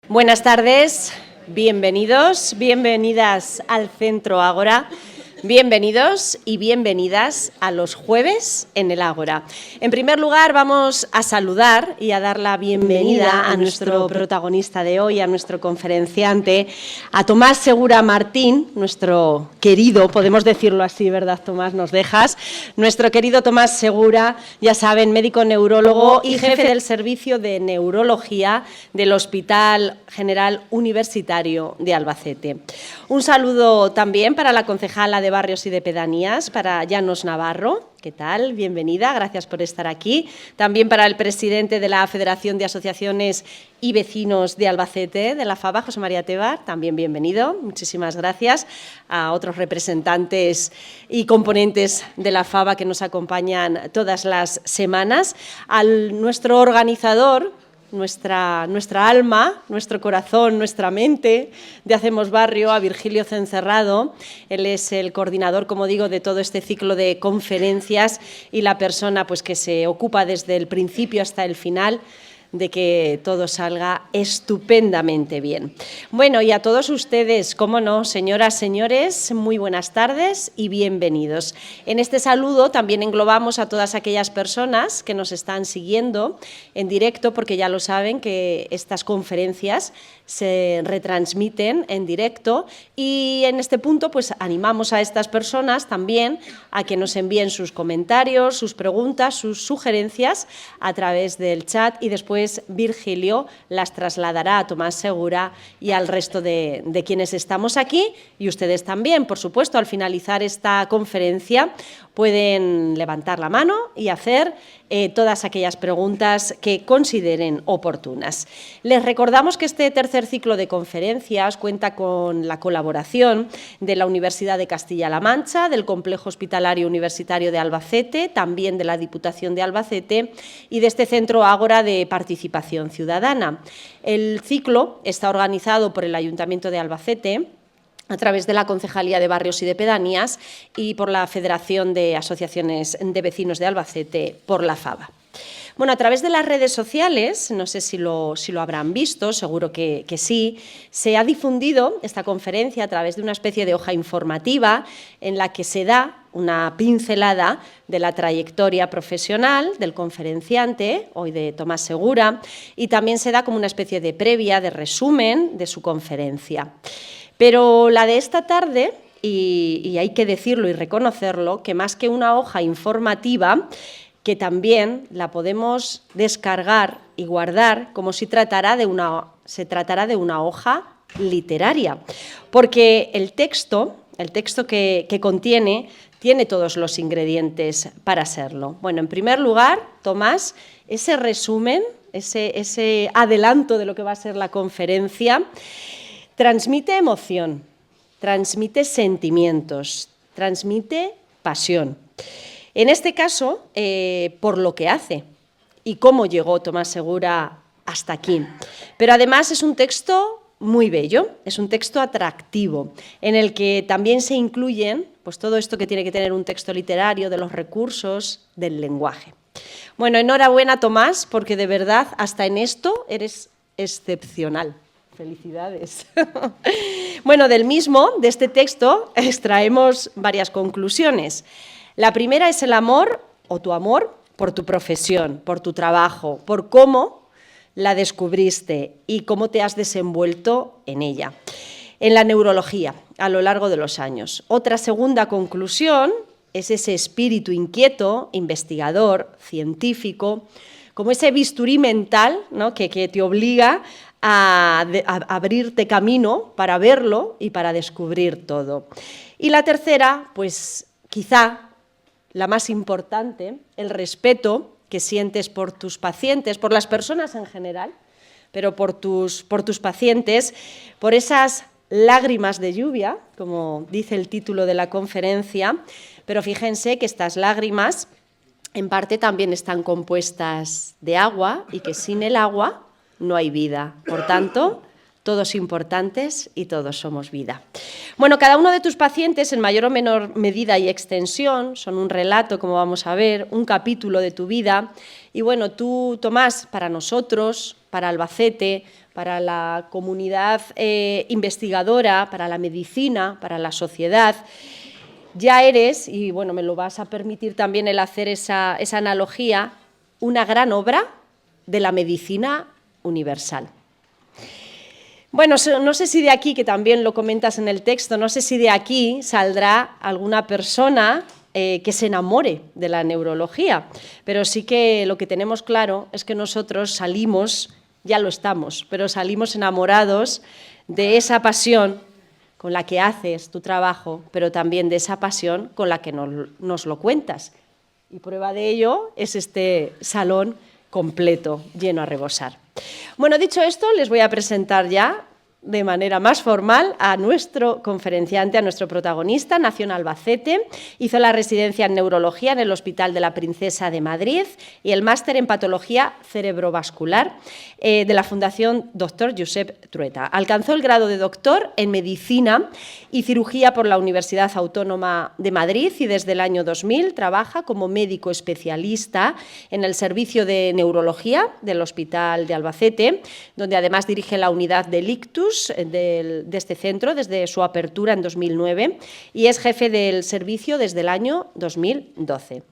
Buenas tardes, bienvenidos, bienvenidas al Centro Ágora, bienvenidos y bienvenidas a los jueves en el Ágora. En primer lugar, vamos a saludar y a dar la bienvenida a nuestro protagonista de hoy, a nuestro conferenciante, a Tomás Segura Martín, nuestro querido, podemos decirlo así, ¿verdad, Tomás? ¿Nos dejas? Nuestro querido Tomás Segura, ya saben, médico neurólogo y jefe del Servicio de Neurología del Hospital General Universitario de Albacete. Un saludo también para la concejala de Barrios y de Pedanías, para Llanos Navarro. ¿Qué tal? Bienvenida, gracias por estar aquí. También para el presidente de la Federación de Asociaciones y Vecinos de Albacete, de la FABA, José María Tebar, también bienvenido. Muchísimas gracias a otros representantes y componentes de la FABA que nos acompañan todas las semanas, a nuestro organizador, nuestra alma, nuestro corazón, nuestra mente de Hacemos Barrio, a Virgilio Cencerrado. Él es el coordinador, como digo, de todo este ciclo de conferencias y la persona pues, que se ocupa desde el principio hasta el final de que todo salga estupendamente bien. Bueno, y a todos ustedes, cómo no, señoras, señores, muy buenas tardes y bienvenidos. En este saludo también englobamos a todas aquellas personas que nos están siguiendo en directo, porque ya lo saben que estas conferencias se retransmiten en directo y en este punto pues animamos a estas personas también a que nos envíen sus comentarios, sus preguntas, sus sugerencias a través del chat y después Virgilio las trasladará a Tomás Segura y al resto de quienes estamos aquí y ustedes también, por supuesto, al finalizar esta conferencia pueden levantar la mano y hacer todas aquellas preguntas que consideren oportunas. Les recordamos que este tercer ciclo de conferencias cuenta con la colaboración de la Universidad de Castilla-La Mancha, del Complejo Hospitalario Universitario de Albacete, también de la Diputación de Albacete y de este Centro Ágora de Participación Ciudadana. El ciclo está organizado por el Ayuntamiento de Albacete, a través de la Concejalía de Barrios y de Pedanías y por la Federación de Asociaciones de Vecinos de Albacete, por la FABA. Bueno, a través de las redes sociales, no sé si lo habrán visto, seguro que sí, se ha difundido esta conferencia a través de una especie de hoja informativa en la que se da una pincelada de la trayectoria profesional del conferenciante, hoy de Tomás Segura, y también se da como una especie de previa, de resumen de su conferencia. Pero la de esta tarde, y hay que decirlo y reconocerlo, que más que una hoja informativa, que también la podemos descargar y guardar como si se tratara de una hoja literaria, porque el texto que contiene tiene todos los ingredientes para serlo. Bueno, en primer lugar, Tomás, ese resumen, ese adelanto de lo que va a ser la conferencia, transmite emoción, transmite sentimientos, transmite pasión. En este caso, por lo que hace y cómo llegó Tomás Segura hasta aquí. Pero además es un texto muy bello, es un texto atractivo, en el que también se incluyen pues, todo esto que tiene que tener un texto literario, de los recursos del lenguaje. Bueno, enhorabuena, Tomás, porque de verdad hasta en esto eres excepcional. Felicidades. Bueno, de este texto, extraemos varias conclusiones. La primera es el amor, o tu amor, por tu profesión, por tu trabajo, por cómo la descubriste y cómo te has desenvuelto en ella, en la neurología, a lo largo de los años. Otra segunda conclusión es ese espíritu inquieto, investigador, científico, como ese bisturí mental, ¿no? que te obliga a abrirte camino para verlo y para descubrir todo. Y la tercera, pues quizá la más importante, el respeto que sientes por tus pacientes, por las personas en general, pero por tus pacientes, por esas lágrimas de lluvia, como dice el título de la conferencia, pero fíjense que estas lágrimas en parte también están compuestas de agua y que sin el agua no hay vida. Por tanto, todos importantes y todos somos vida. Bueno, cada uno de tus pacientes, en mayor o menor medida y extensión, son un relato, como vamos a ver, un capítulo de tu vida. Y bueno, tú, Tomás, para nosotros, para Albacete, para la comunidad investigadora, para la medicina, para la sociedad, ya eres, y bueno, me lo vas a permitir también el hacer esa analogía, una gran obra de la medicina universal. Bueno, no sé si de aquí, que también lo comentas en el texto, no sé si de aquí saldrá alguna persona que se enamore de la neurología, pero sí que lo que tenemos claro es que nosotros salimos, ya lo estamos, pero salimos enamorados de esa pasión con la que haces tu trabajo, pero también de esa pasión con la que nos lo cuentas. Y prueba de ello es este salón completo, lleno a rebosar. Bueno, dicho esto, les voy a presentar ya de manera más formal a nuestro conferenciante, a nuestro protagonista. Nació en Albacete, hizo la residencia en neurología en el Hospital de la Princesa de Madrid y el máster en patología cerebrovascular de la Fundación Dr. Josep Trueta. Alcanzó el grado de doctor en medicina y cirugía por la Universidad Autónoma de Madrid y desde el año 2000 trabaja como médico especialista en el servicio de neurología del Hospital de Albacete, donde además dirige la unidad del ictus de este centro desde su apertura en 2009 y es jefe del servicio desde el año 2012.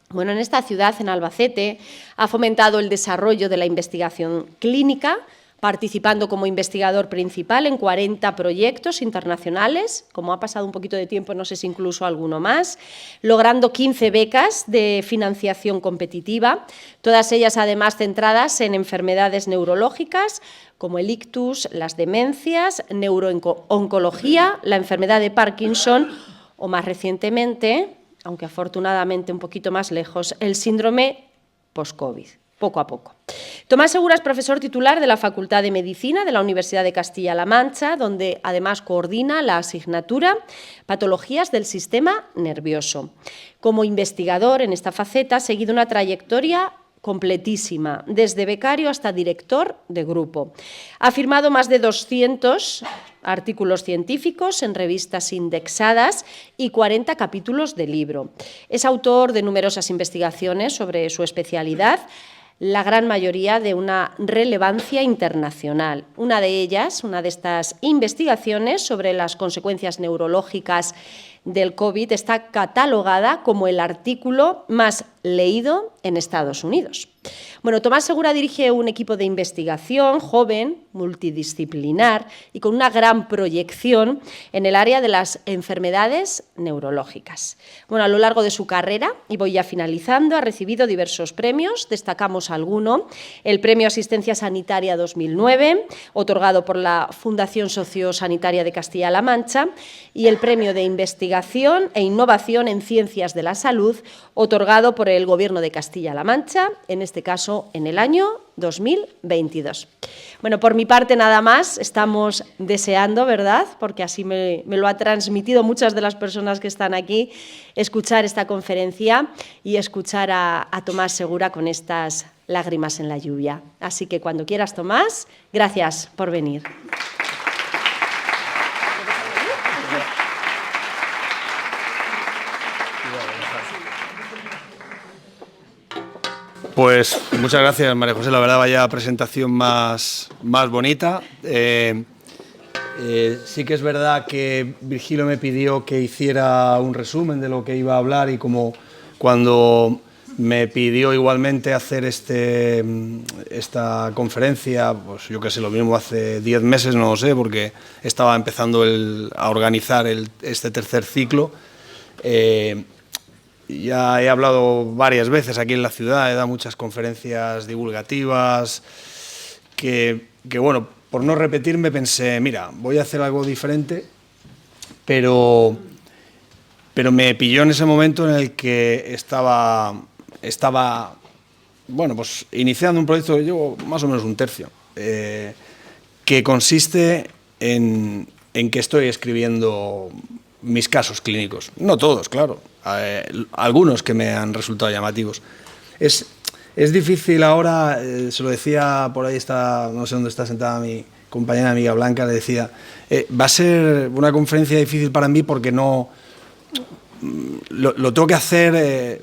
Bueno, en esta ciudad, en Albacete, ha fomentado el desarrollo de la investigación clínica, participando como investigador principal en 40 proyectos internacionales, como ha pasado un poquito de tiempo, no sé si incluso alguno más, logrando 15 becas de financiación competitiva, todas ellas además centradas en enfermedades neurológicas, como el ictus, las demencias, neurooncología, la enfermedad de Parkinson o más recientemente, aunque afortunadamente un poquito más lejos, el síndrome post-COVID. Poco a poco. Tomás Segura es profesor titular de la Facultad de Medicina de la Universidad de Castilla-La Mancha, donde además coordina la asignatura Patologías del Sistema Nervioso. Como investigador en esta faceta ha seguido una trayectoria completísima, desde becario hasta director de grupo. Ha firmado más de 200 artículos científicos en revistas indexadas y 40 capítulos de libro. Es autor de numerosas investigaciones sobre su especialidad, la gran mayoría de una relevancia internacional. Una de estas investigaciones sobre las consecuencias neurológicas del COVID está catalogada como el artículo más leído en Estados Unidos. Bueno, Tomás Segura dirige un equipo de investigación joven, multidisciplinar y con una gran proyección en el área de las enfermedades neurológicas. Bueno, a lo largo de su carrera, y voy ya finalizando, ha recibido diversos premios, destacamos alguno, el Premio Asistencia Sanitaria 2009, otorgado por la Fundación Sociosanitaria de Castilla-La Mancha, y el Premio de Investigación e Innovación en Ciencias de la Salud, otorgado por el Gobierno de Castilla-La Mancha, en este caso en el año 2022. Bueno, por mi parte nada más, estamos deseando, ¿verdad?, porque así me lo ha transmitido muchas de las personas que están aquí, escuchar esta conferencia y escuchar a Tomás Segura con estas lágrimas en la lluvia. Así que cuando quieras, Tomás, gracias por venir. Pues muchas gracias, María José. La verdad, vaya presentación más bonita. Sí que es verdad que Virgilio me pidió que hiciera un resumen de lo que iba a hablar y como cuando me pidió igualmente hacer esta conferencia, pues yo que sé, lo mismo hace 10 meses, no lo sé, porque estaba empezando a organizar este tercer ciclo. Ya he hablado varias veces aquí en la ciudad, he dado muchas conferencias divulgativas, que bueno, por no repetirme pensé, mira, voy a hacer algo diferente, pero me pilló en ese momento en el que estaba bueno, pues iniciando un proyecto que llevo más o menos un tercio, que consiste en que estoy escribiendo mis casos clínicos. No todos, claro. Algunos que me han resultado llamativos. Es difícil ahora, se lo decía, por ahí está, no sé dónde está sentada mi compañera amiga Blanca, le decía, va a ser una conferencia difícil para mí porque no lo tengo que hacer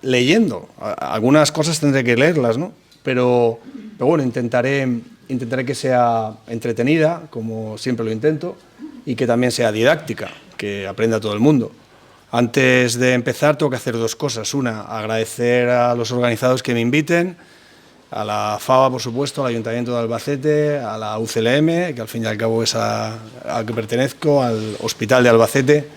leyendo. Algunas cosas tendré que leerlas, ¿no? Pero bueno, intentaré que sea entretenida, como siempre lo intento, y que también sea didáctica, que aprenda todo el mundo. Antes de empezar tengo que hacer dos cosas. Una, agradecer a los organizadores que me inviten, a la FABA, por supuesto, al Ayuntamiento de Albacete, a la UCLM, que al fin y al cabo es al que pertenezco, al Hospital de Albacete,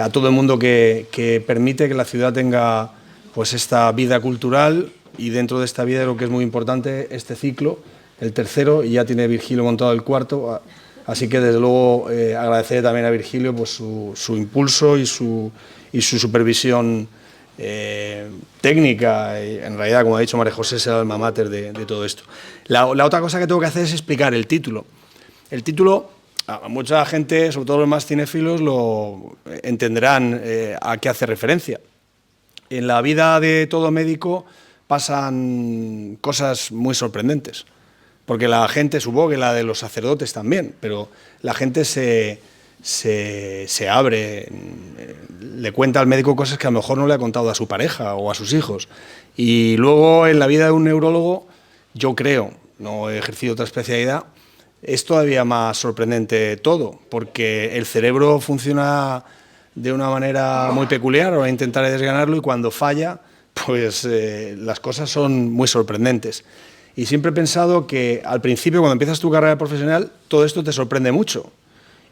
a todo el mundo que permite que la ciudad tenga pues esta vida cultural, y dentro de esta vida lo que es muy importante, este ciclo, el tercero, y ya tiene Virgilio montado el cuarto. Así que, desde luego, agradeceré también a Virgilio pues, su impulso y su supervisión técnica. Y, en realidad, como ha dicho María José, es el alma mater de todo esto. La otra cosa que tengo que hacer es explicar el título. El título, a mucha gente, sobre todo los más cinéfilos, lo entenderán a qué hace referencia. En la vida de todo médico pasan cosas muy sorprendentes. Porque la gente, supongo que la de los sacerdotes también, pero la gente se abre, le cuenta al médico cosas que a lo mejor no le ha contado a su pareja o a sus hijos. Y luego, en la vida de un neurólogo, yo creo, no he ejercido otra especialidad, es todavía más sorprendente todo, porque el cerebro funciona de una manera muy peculiar. Ahora intentaré desgranarlo, y cuando falla, pues las cosas son muy sorprendentes. Y siempre he pensado que al principio, cuando empiezas tu carrera profesional, todo esto te sorprende mucho.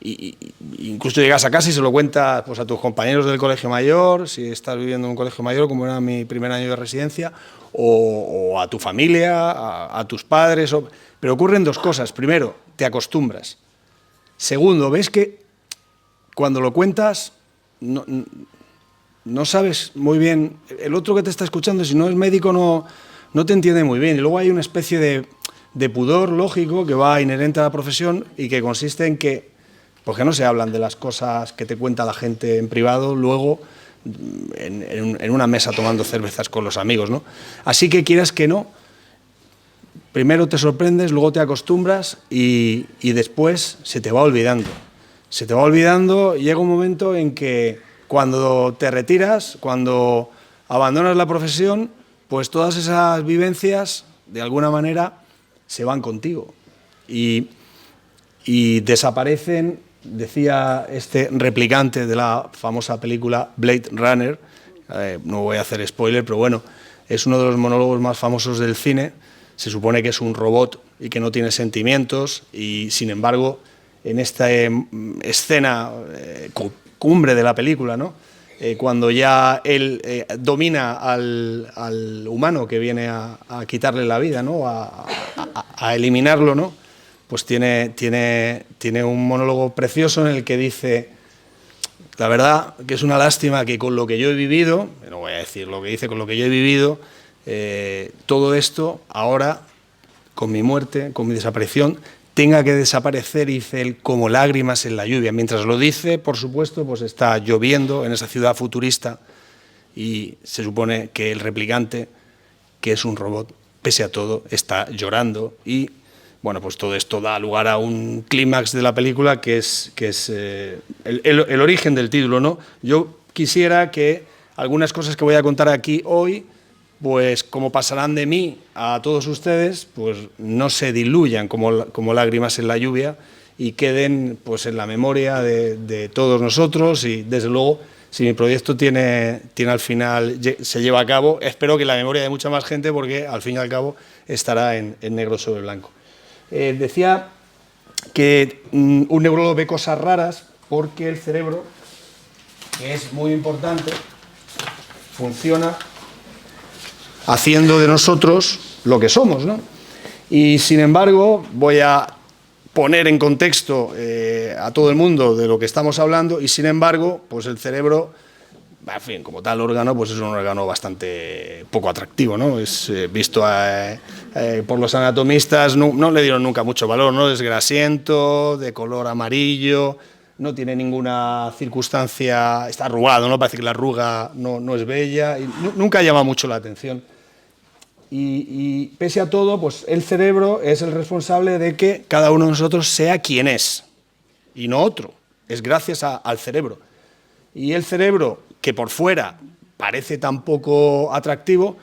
Y incluso llegas a casa y se lo cuentas pues, a tus compañeros del colegio mayor, si estás viviendo en un colegio mayor, como era mi primer año de residencia, o a tu familia, a tus padres. Pero ocurren dos cosas. Primero, te acostumbras. Segundo, ves que cuando lo cuentas no sabes muy bien. El otro que te está escuchando, si no es médico, no te entiende muy bien. Y luego hay una especie de pudor lógico que va inherente a la profesión, y que consiste en que, porque no se hablan de las cosas que te cuenta la gente en privado luego en una mesa tomando cervezas con los amigos, ¿no? Así que, quieras que no, primero te sorprendes, luego te acostumbras, y después se te va olvidando. Se te va olvidando, y llega un momento en que, cuando te retiras, cuando abandonas la profesión, pues todas esas vivencias, de alguna manera, se van contigo y desaparecen. Decía este replicante de la famosa película Blade Runner, no voy a hacer spoiler, pero bueno, es uno de los monólogos más famosos del cine. Se supone que es un robot y que no tiene sentimientos, y sin embargo, en esta escena cumbre de la película, ¿no? Cuando ya él domina al humano que viene a quitarle la vida, ¿no? a eliminarlo, ¿no? Pues tiene un monólogo precioso en el que dice: la verdad que es una lástima que con lo que yo he vivido, no voy a decir lo que dice, con lo que yo he vivido, todo esto ahora, con mi muerte, con mi desaparición, tenga que desaparecer, dice él, como lágrimas en la lluvia. Mientras lo dice, por supuesto, pues está lloviendo en esa ciudad futurista, y se supone que el replicante, que es un robot, pese a todo, está llorando. Y bueno, pues todo esto da lugar a un clímax de la película que es el origen del título, ¿no? Yo quisiera que algunas cosas que voy a contar aquí hoy, pues como pasarán de mí a todos ustedes, pues no se diluyan como lágrimas en la lluvia, y queden pues en la memoria de todos nosotros. Y desde luego, si mi proyecto tiene al final, se lleva a cabo, espero que la memoria de mucha más gente, porque al fin y al cabo estará en negro sobre blanco. Decía que un neurólogo ve cosas raras porque el cerebro, que es muy importante, funciona haciendo de nosotros lo que somos, ¿no? Y sin embargo, voy a poner en contexto a todo el mundo de lo que estamos hablando, y sin embargo, pues el cerebro, en fin, como tal órgano, pues es un órgano bastante poco atractivo, ¿no? Es visto por los anatomistas, no le dieron nunca mucho valor, ¿no? Es grasiento, de color amarillo, no tiene ninguna circunstancia, está arrugado, ¿no? Parece que la arruga no es bella, y nunca llama mucho la atención. y pese a todo, pues el cerebro es el responsable de que cada uno de nosotros sea quien es, y no otro. Es gracias al cerebro. Y el cerebro, que por fuera parece tan poco atractivo,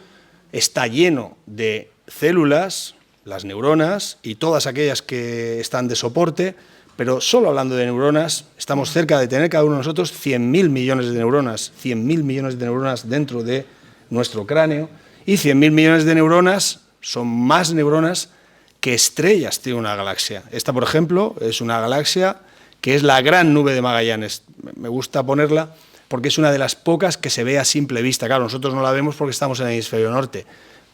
está lleno de células, las neuronas y todas aquellas que están de soporte, pero solo hablando de neuronas, estamos cerca de tener cada uno de nosotros 100.000 millones de neuronas, 100.000 millones de neuronas dentro de nuestro cráneo, y 100.000 millones de neuronas son más neuronas que estrellas tiene una galaxia. Esta, por ejemplo, es una galaxia que es la Gran Nube de Magallanes. Me gusta ponerla porque es una de las pocas que se ve a simple vista. Claro, nosotros no la vemos porque estamos en el hemisferio norte.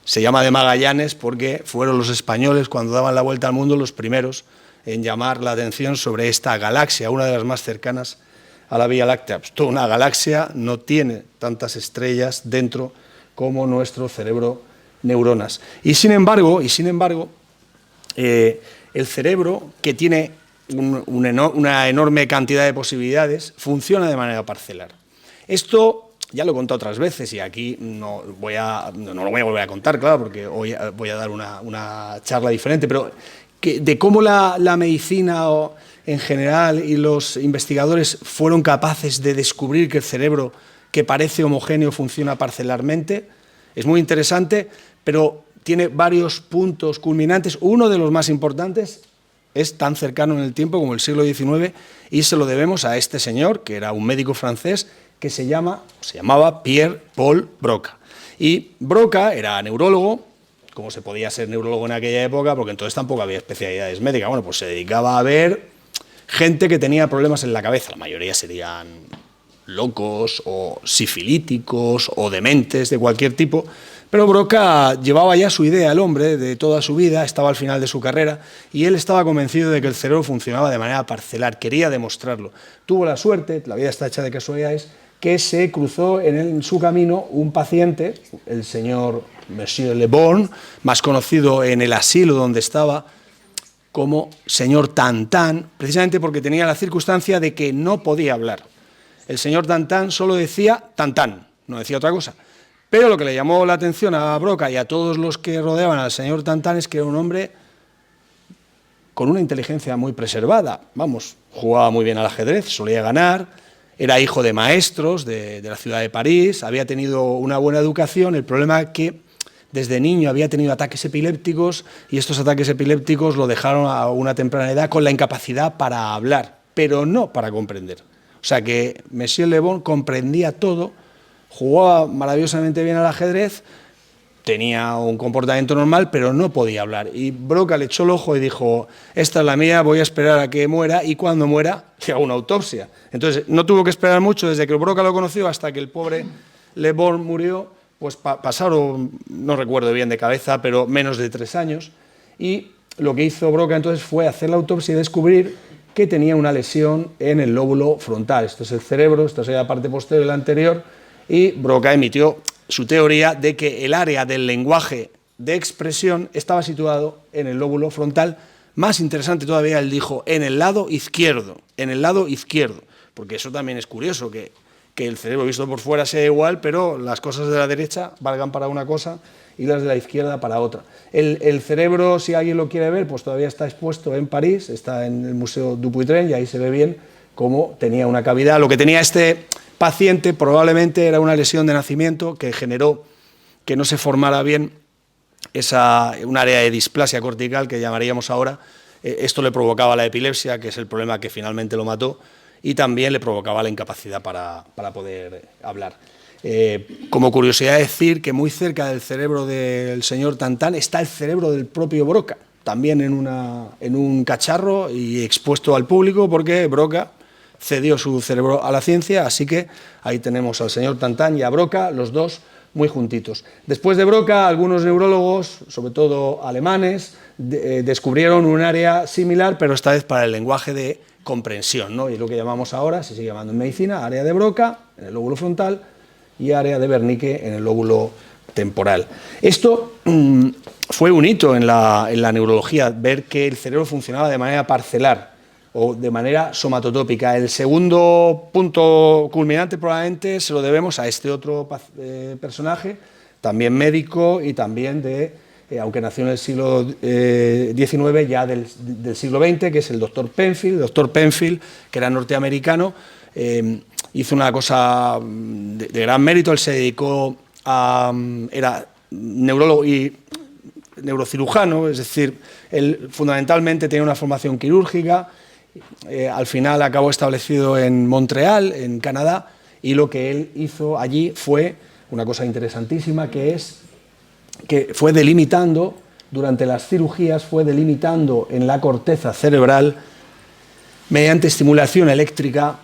Se llama de Magallanes porque fueron los españoles, cuando daban la vuelta al mundo, los primeros en llamar la atención sobre esta galaxia, una de las más cercanas a la Vía Láctea. Pues toda una galaxia no tiene tantas estrellas dentro como nuestro cerebro neuronas. Y sin embargo, el cerebro, que tiene una enorme cantidad de posibilidades, funciona de manera parcelar. Esto ya lo he contado otras veces y aquí no lo voy a volver a contar, claro, porque hoy voy a dar una charla diferente, pero de cómo la medicina en general y los investigadores fueron capaces de descubrir que el cerebro, que parece homogéneo, funciona parcelarmente. Es muy interesante, pero tiene varios puntos culminantes. Uno de los más importantes es tan cercano en el tiempo como el siglo XIX y se lo debemos a este señor, que era un médico francés, que se llamaba Pierre-Paul Broca. Y Broca era neurólogo, como se podía ser neurólogo en aquella época, porque entonces tampoco había especialidades médicas. Bueno, pues se dedicaba a ver gente que tenía problemas en la cabeza. La mayoría serían locos o sifilíticos o dementes de cualquier tipo, pero Broca llevaba ya su idea, el hombre, de toda su vida, estaba al final de su carrera y él estaba convencido de que el cerebro funcionaba de manera parcelar, quería demostrarlo. Tuvo la suerte, la vida está hecha de casualidades, que se cruzó en su camino un paciente, el señor Monsieur Le Bon, más conocido en el asilo donde estaba como señor Tantan, precisamente porque tenía la circunstancia de que no podía hablar. El señor Tantan solo decía Tantan, no decía otra cosa. Pero lo que le llamó la atención a Broca y a todos los que rodeaban al señor Tantan es que era un hombre con una inteligencia muy preservada. Vamos, jugaba muy bien al ajedrez, solía ganar, era hijo de maestros de la ciudad de París, había tenido una buena educación. El problema es que desde niño había tenido ataques epilépticos y estos ataques epilépticos lo dejaron a una temprana edad con la incapacidad para hablar, pero no para comprender. O sea que Monsieur Le Bon comprendía todo, jugaba maravillosamente bien al ajedrez, tenía un comportamiento normal, pero no podía hablar. Y Broca le echó el ojo y dijo, esta es la mía, voy a esperar a que muera y cuando muera le hago una autopsia. Entonces no tuvo que esperar mucho desde que Broca lo conoció hasta que el pobre Le Bon murió, pues pasaron, no recuerdo bien de cabeza, pero menos de 3 años. Y lo que hizo Broca entonces fue hacer la autopsia y descubrir que tenía una lesión en el lóbulo frontal. Esto es el cerebro, esto es la parte posterior y la anterior, y Broca emitió su teoría de que el área del lenguaje de expresión estaba situado en el lóbulo frontal. Más interesante todavía, él dijo, en el lado izquierdo, porque eso también es curioso, que el cerebro visto por fuera sea igual, pero las cosas de la derecha valgan para una cosa y las de la izquierda para otra. El cerebro, si alguien lo quiere ver, pues todavía está expuesto en París, está en el Museo Dupuytren y ahí se ve bien cómo tenía una cavidad. Lo que tenía este paciente probablemente era una lesión de nacimiento que generó que no se formara bien un área de displasia cortical que llamaríamos ahora. Esto le provocaba la epilepsia, que es el problema que finalmente lo mató, y también le provocaba la incapacidad para poder hablar. Como curiosidad decir que muy cerca del cerebro del señor Tantan está el cerebro del propio Broca, también en un cacharro y expuesto al público, porque Broca cedió su cerebro a la ciencia, así que ahí tenemos al señor Tantan y a Broca, los dos muy juntitos. Después de Broca, algunos neurólogos, sobre todo alemanes, descubrieron un área similar, pero esta vez para el lenguaje de comprensión, ¿no? Y lo que llamamos ahora, se sigue llamando en medicina, área de Broca, en el lóbulo frontal, y área de Wernicke, en el lóbulo temporal. Esto fue un hito en la neurología, ver que el cerebro funcionaba de manera parcelar, o de manera somatotópica. El segundo punto culminante probablemente se lo debemos a este otro personaje, también médico y también de, aunque nació en el siglo XIX, ya del siglo XX, que es el doctor Penfield. El doctor Penfield, que era norteamericano, hizo una cosa de gran mérito. Él se dedicó a... era neurólogo y neurocirujano, es decir, él fundamentalmente tenía una formación quirúrgica, al final acabó establecido en Montreal, en Canadá, y lo que él hizo allí fue una cosa interesantísima, que fue delimitando, durante las cirugías, fue delimitando en la corteza cerebral, mediante estimulación eléctrica,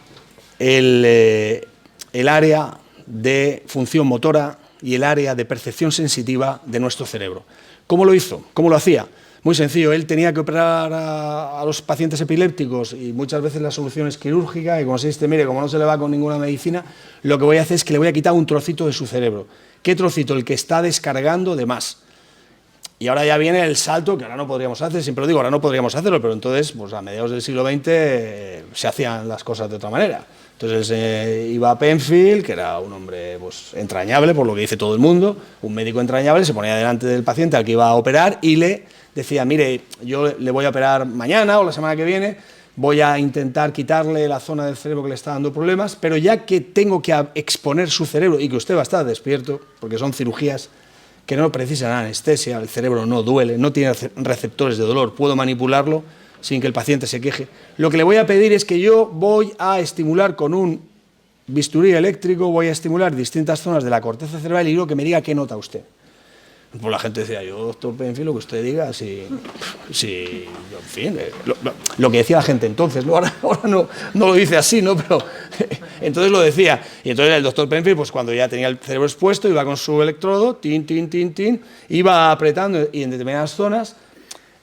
el área de función motora y el área de percepción sensitiva de nuestro cerebro. ¿Cómo lo hizo? ¿Cómo lo hacía? Muy sencillo, él tenía que operar a los pacientes epilépticos y muchas veces la solución es quirúrgica y como se dice, mire, como no se le va con ninguna medicina, lo que voy a hacer es que le voy a quitar un trocito de su cerebro. ¿Qué trocito? El que está descargando de más. Y ahora ya viene el salto que ahora no podríamos hacer, siempre lo digo, ahora no podríamos hacerlo, pero entonces, pues a mediados del siglo XX se hacían las cosas de otra manera. Entonces iba a Penfield, que era un hombre pues, entrañable, por lo que dice todo el mundo, un médico entrañable, se ponía delante del paciente al que iba a operar y le decía, mire, yo le voy a operar mañana o la semana que viene, voy a intentar quitarle la zona del cerebro que le está dando problemas, pero ya que tengo que exponer su cerebro y que usted va a estar despierto, porque son cirugías que no precisan anestesia, el cerebro no duele, no tiene receptores de dolor, puedo manipularlo sin que el paciente se queje. Lo que le voy a pedir es que yo voy a estimular con un bisturí eléctrico, voy a estimular distintas zonas de la corteza cerebral y quiero que me diga qué nota usted. Pues la gente decía, yo, doctor Penfield, lo que usted diga, en fin, lo que decía la gente entonces, ¿no? Ahora no lo dice así, ¿no? Pero entonces lo decía. Y entonces el doctor Penfield, pues cuando ya tenía el cerebro expuesto, iba con su electrodo, iba apretando y en determinadas zonas,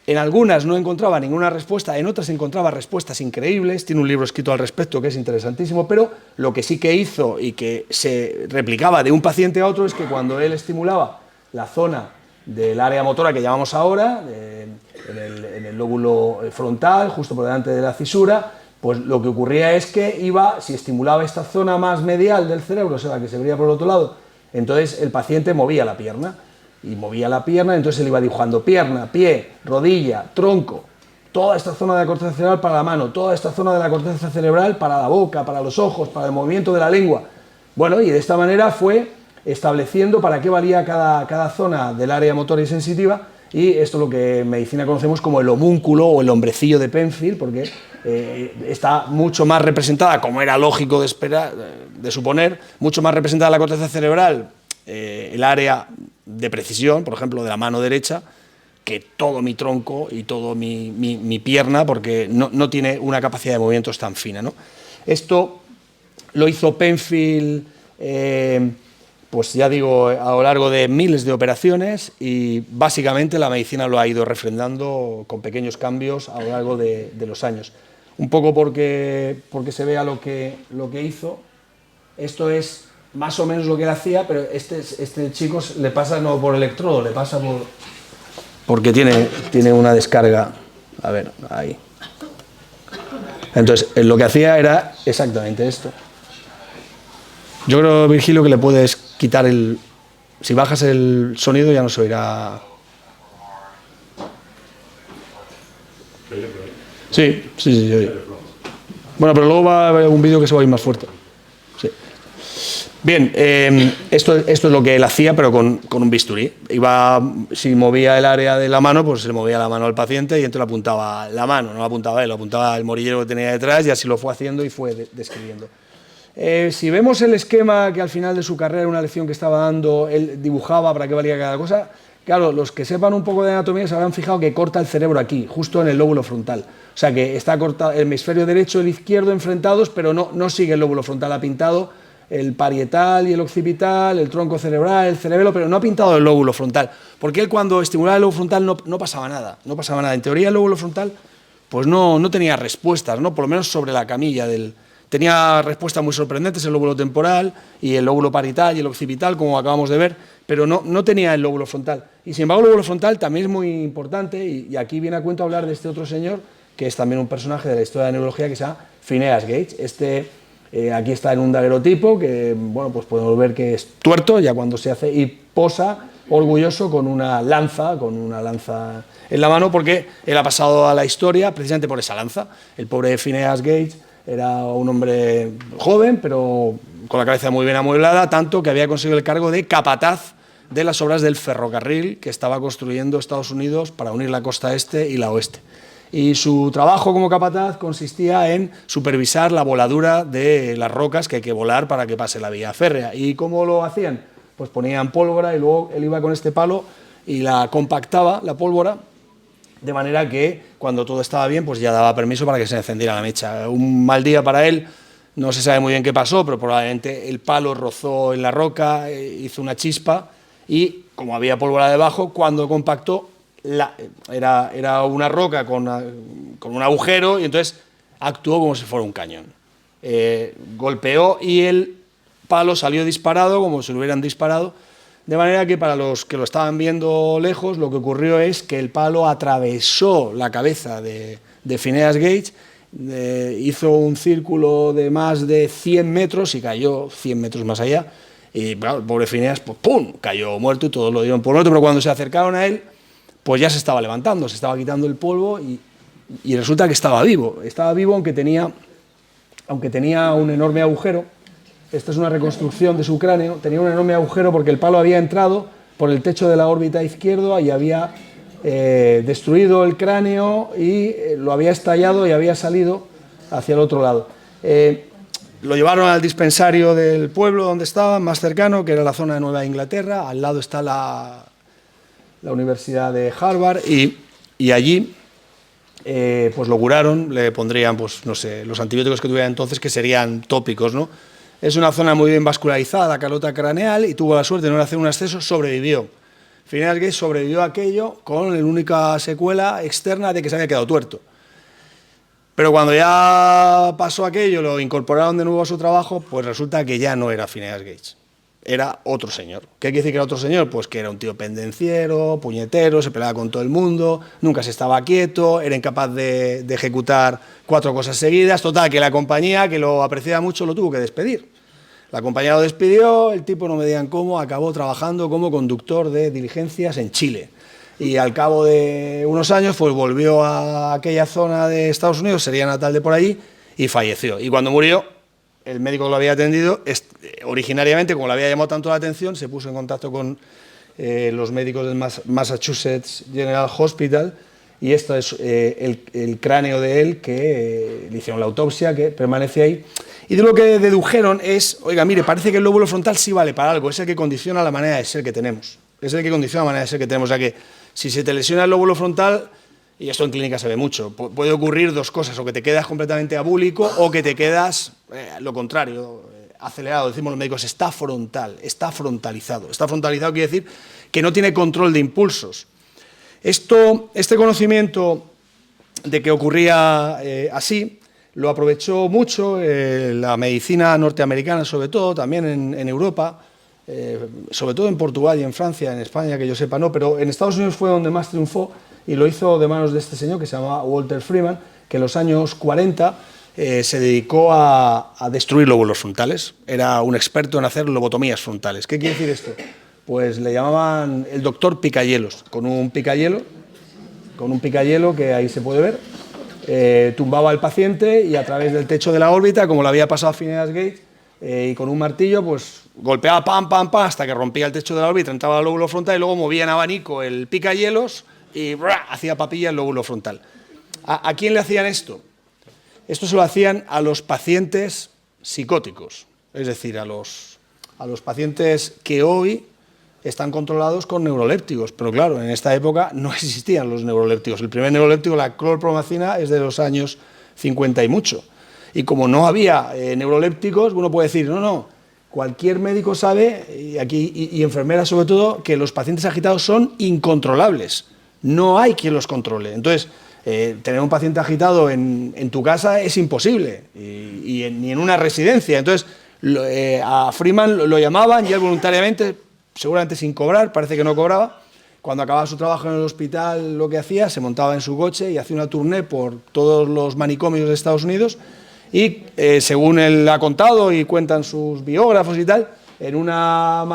en algunas no encontraba ninguna respuesta, en otras encontraba respuestas increíbles, tiene un libro escrito al respecto que es interesantísimo, pero lo que sí que hizo y que se replicaba de un paciente a otro es que cuando él estimulaba la zona del área motora que llamamos ahora, en el lóbulo frontal, justo por delante de la cisura, pues lo que ocurría es que si estimulaba esta zona más medial del cerebro, o sea, la que se vería por el otro lado, entonces el paciente movía la pierna, entonces él iba dibujando pierna, pie, rodilla, tronco, toda esta zona de la corteza cerebral para la mano, toda esta zona de la corteza cerebral para la boca, para los ojos, para el movimiento de la lengua. Bueno, y de esta manera fue estableciendo para qué valía cada zona del área motora y sensitiva, y esto es lo que en medicina conocemos como el homúnculo o el hombrecillo de Penfield, porque está mucho más representada, como era lógico de suponer, mucho más representada la corteza cerebral, el área de precisión, por ejemplo, de la mano derecha, que todo mi tronco y toda mi pierna, porque no tiene una capacidad de movimientos tan fina, ¿no? Esto lo hizo Penfield, pues ya digo, a lo largo de miles de operaciones y básicamente la medicina lo ha ido refrendando con pequeños cambios a lo largo de los años. Un poco porque se vea lo que hizo. Esto es más o menos lo que él hacía, pero este chico le pasa no por electrodo, le pasa porque tiene una descarga. A ver, ahí. Entonces, lo que hacía era exactamente esto. Yo creo, Virgilio, que le puedes quitar si bajas el sonido ya no se oirá. Sí, se oye. Bueno, pero luego va a haber un vídeo que se va a oír más fuerte. Sí. Bien, esto es lo que él hacía, pero con un bisturí. Si movía el área de la mano, pues se le movía la mano al paciente y entonces le apuntaba la mano, no lo apuntaba él, lo apuntaba el morillero que tenía detrás y así lo fue haciendo y fue describiendo. Si vemos el esquema que al final de su carrera, una lección que estaba dando, él dibujaba para qué valía cada cosa, claro, los que sepan un poco de anatomía se habrán fijado que corta el cerebro aquí, justo en el lóbulo frontal. O sea que está cortado el hemisferio derecho y el izquierdo enfrentados, pero no sigue el lóbulo frontal, ha pintado el parietal y el occipital, el tronco cerebral, el cerebelo, pero no ha pintado el lóbulo frontal, porque él cuando estimulaba el lóbulo frontal no pasaba nada, En teoría el lóbulo frontal pues no tenía respuestas, ¿no? Por lo menos sobre la camilla tenía respuestas muy sorprendentes el lóbulo temporal y el lóbulo parietal y el occipital, como acabamos de ver, pero no tenía el lóbulo frontal. Y sin embargo el lóbulo frontal también es muy importante y aquí viene a cuento hablar de este otro señor, que es también un personaje de la historia de la neurología que se llama Phineas Gage. Aquí está en un daguerrotipo que, bueno, pues podemos ver que es tuerto ya cuando se hace y posa orgulloso con una lanza en la mano, porque él ha pasado a la historia precisamente por esa lanza. El pobre Phineas Gage era un hombre joven, pero con la cabeza muy bien amueblada, tanto que había conseguido el cargo de capataz de las obras del ferrocarril que estaba construyendo Estados Unidos para unir la costa este y la oeste. Y su trabajo como capataz consistía en supervisar la voladura de las rocas que hay que volar para que pase la vía férrea. ¿Y cómo lo hacían? Pues ponían pólvora y luego él iba con este palo y la compactaba, la pólvora, de manera que cuando todo estaba bien, pues ya daba permiso para que se encendiera la mecha. Un mal día para él, no se sabe muy bien qué pasó, pero probablemente el palo rozó en la roca, hizo una chispa y, como había pólvora debajo, cuando compactó, era una roca con un agujero y entonces actuó como si fuera un cañón. Golpeó y el palo salió disparado, como si lo hubieran disparado, de manera que para los que lo estaban viendo lejos, lo que ocurrió es que el palo atravesó la cabeza de Phineas Gage, hizo un círculo de más de 100 metros y cayó 100 metros más allá. Y claro, el pobre Phineas, pues ¡pum!, cayó muerto y todos lo dieron por muerto, pero cuando se acercaron a él, pues ya se estaba levantando, se estaba quitando el polvo y resulta que estaba vivo. Estaba vivo aunque tenía un enorme agujero. Esta es una reconstrucción de su cráneo. Tenía un enorme agujero porque el palo había entrado por el techo de la órbita izquierda y había destruido el cráneo y lo había estallado y había salido hacia el otro lado. Lo llevaron al dispensario del pueblo donde estaba, más cercano, que era la zona de Nueva Inglaterra. Al lado está la Universidad de Harvard y allí pues lo curaron, le pondrían, pues no sé, los antibióticos que tuviera entonces, que serían tópicos, ¿no? Es una zona muy bien vascularizada, la calota craneal, y tuvo la suerte de no hacer un acceso, sobrevivió. Phineas Gage sobrevivió a aquello con la única secuela externa de que se había quedado tuerto. Pero cuando ya pasó aquello, lo incorporaron de nuevo a su trabajo, pues resulta que ya no era Phineas Gage, era otro señor. ¿Qué quiere decir que era otro señor? Pues que era un tío pendenciero, puñetero, se peleaba con todo el mundo, nunca se estaba quieto, era incapaz de ejecutar 4 cosas seguidas. Total, que la compañía, que lo apreciaba mucho, lo tuvo que despedir. La compañía lo despidió, el tipo, no me digan cómo, acabó trabajando como conductor de diligencias en Chile. Y al cabo de unos años, pues volvió a aquella zona de Estados Unidos, sería natal de por allí, y falleció. Y cuando murió, el médico que lo había atendido, originariamente, como le había llamado tanto la atención, se puso en contacto con los médicos del Massachusetts General Hospital, y esto es el cráneo de él, que le hicieron la autopsia, que permanece ahí. Y de lo que dedujeron es, oiga, mire, parece que el lóbulo frontal sí vale para algo, es el que condiciona la manera de ser que tenemos. Es el que condiciona la manera de ser que tenemos. O sea que si se te lesiona el lóbulo frontal, y esto en clínica se ve mucho, puede ocurrir 2 cosas, o que te quedas completamente abúlico o que te quedas, lo contrario, acelerado. Decimos los médicos, está frontal, está frontalizado. Está frontalizado quiere decir que no tiene control de impulsos. Este conocimiento de que ocurría así, lo aprovechó mucho la medicina norteamericana, sobre todo, también en Europa, sobre todo en Portugal y en Francia, en España, que yo sepa no, pero en Estados Unidos fue donde más triunfó y lo hizo de manos de este señor que se llamaba Walter Freeman, que en los años 40 se dedicó a destruir lóbulos frontales. Era un experto en hacer lobotomías frontales. ¿Qué quiere decir esto? Pues le llamaban el doctor Picahielos, con un picayelo que ahí se puede ver, tumbaba al paciente y a través del techo de la órbita, como lo había pasado a Phineas Gage, y con un martillo pues golpeaba pam, pam, pam, hasta que rompía el techo de la órbita, entraba al lóbulo frontal y luego movía en abanico el picahielos y hacía papilla el lóbulo frontal. ¿A quién le hacían esto? Esto se lo hacían a los pacientes psicóticos, es decir, a los pacientes que hoy están controlados con neurolépticos, pero claro, en esta época no existían los neurolépticos. El primer neuroléptico, la clorpromacina, es de los años 50 y mucho. Y como no había neurolépticos, uno puede decir, no, cualquier médico sabe, y enfermera sobre todo, que los pacientes agitados son incontrolables. No hay quien los controle. Entonces, tener un paciente agitado en tu casa es imposible, ni en una residencia. Entonces, a Freeman lo llamaban y él voluntariamente, seguramente sin cobrar, parece que no cobraba, cuando acababa su trabajo en el hospital, lo que hacía, se montaba en su coche y hacía una tournée por todos los manicomios de Estados Unidos y, según él ha contado y cuentan sus biógrafos y tal, llegaba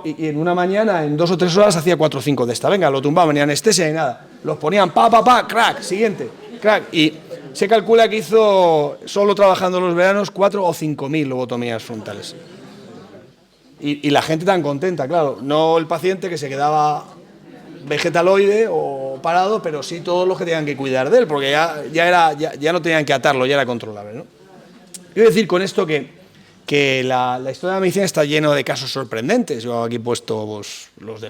y en una mañana, en 2 o 3 horas, hacía 4 o 5 de esta. Venga, lo tumbaban, ni anestesia ni nada. Los ponían crack, siguiente, crack. Y se calcula que hizo, solo trabajando los veranos, 4 o 5.000 lobotomías frontales. Y la gente tan contenta, claro. No el paciente que se quedaba vegetaloide o parado, pero sí todos los que tenían que cuidar de él, porque ya no tenían que atarlo, ya era controlable, ¿no? Quiero decir con esto que la historia de la medicina está lleno de casos sorprendentes. Yo aquí he puesto pues, el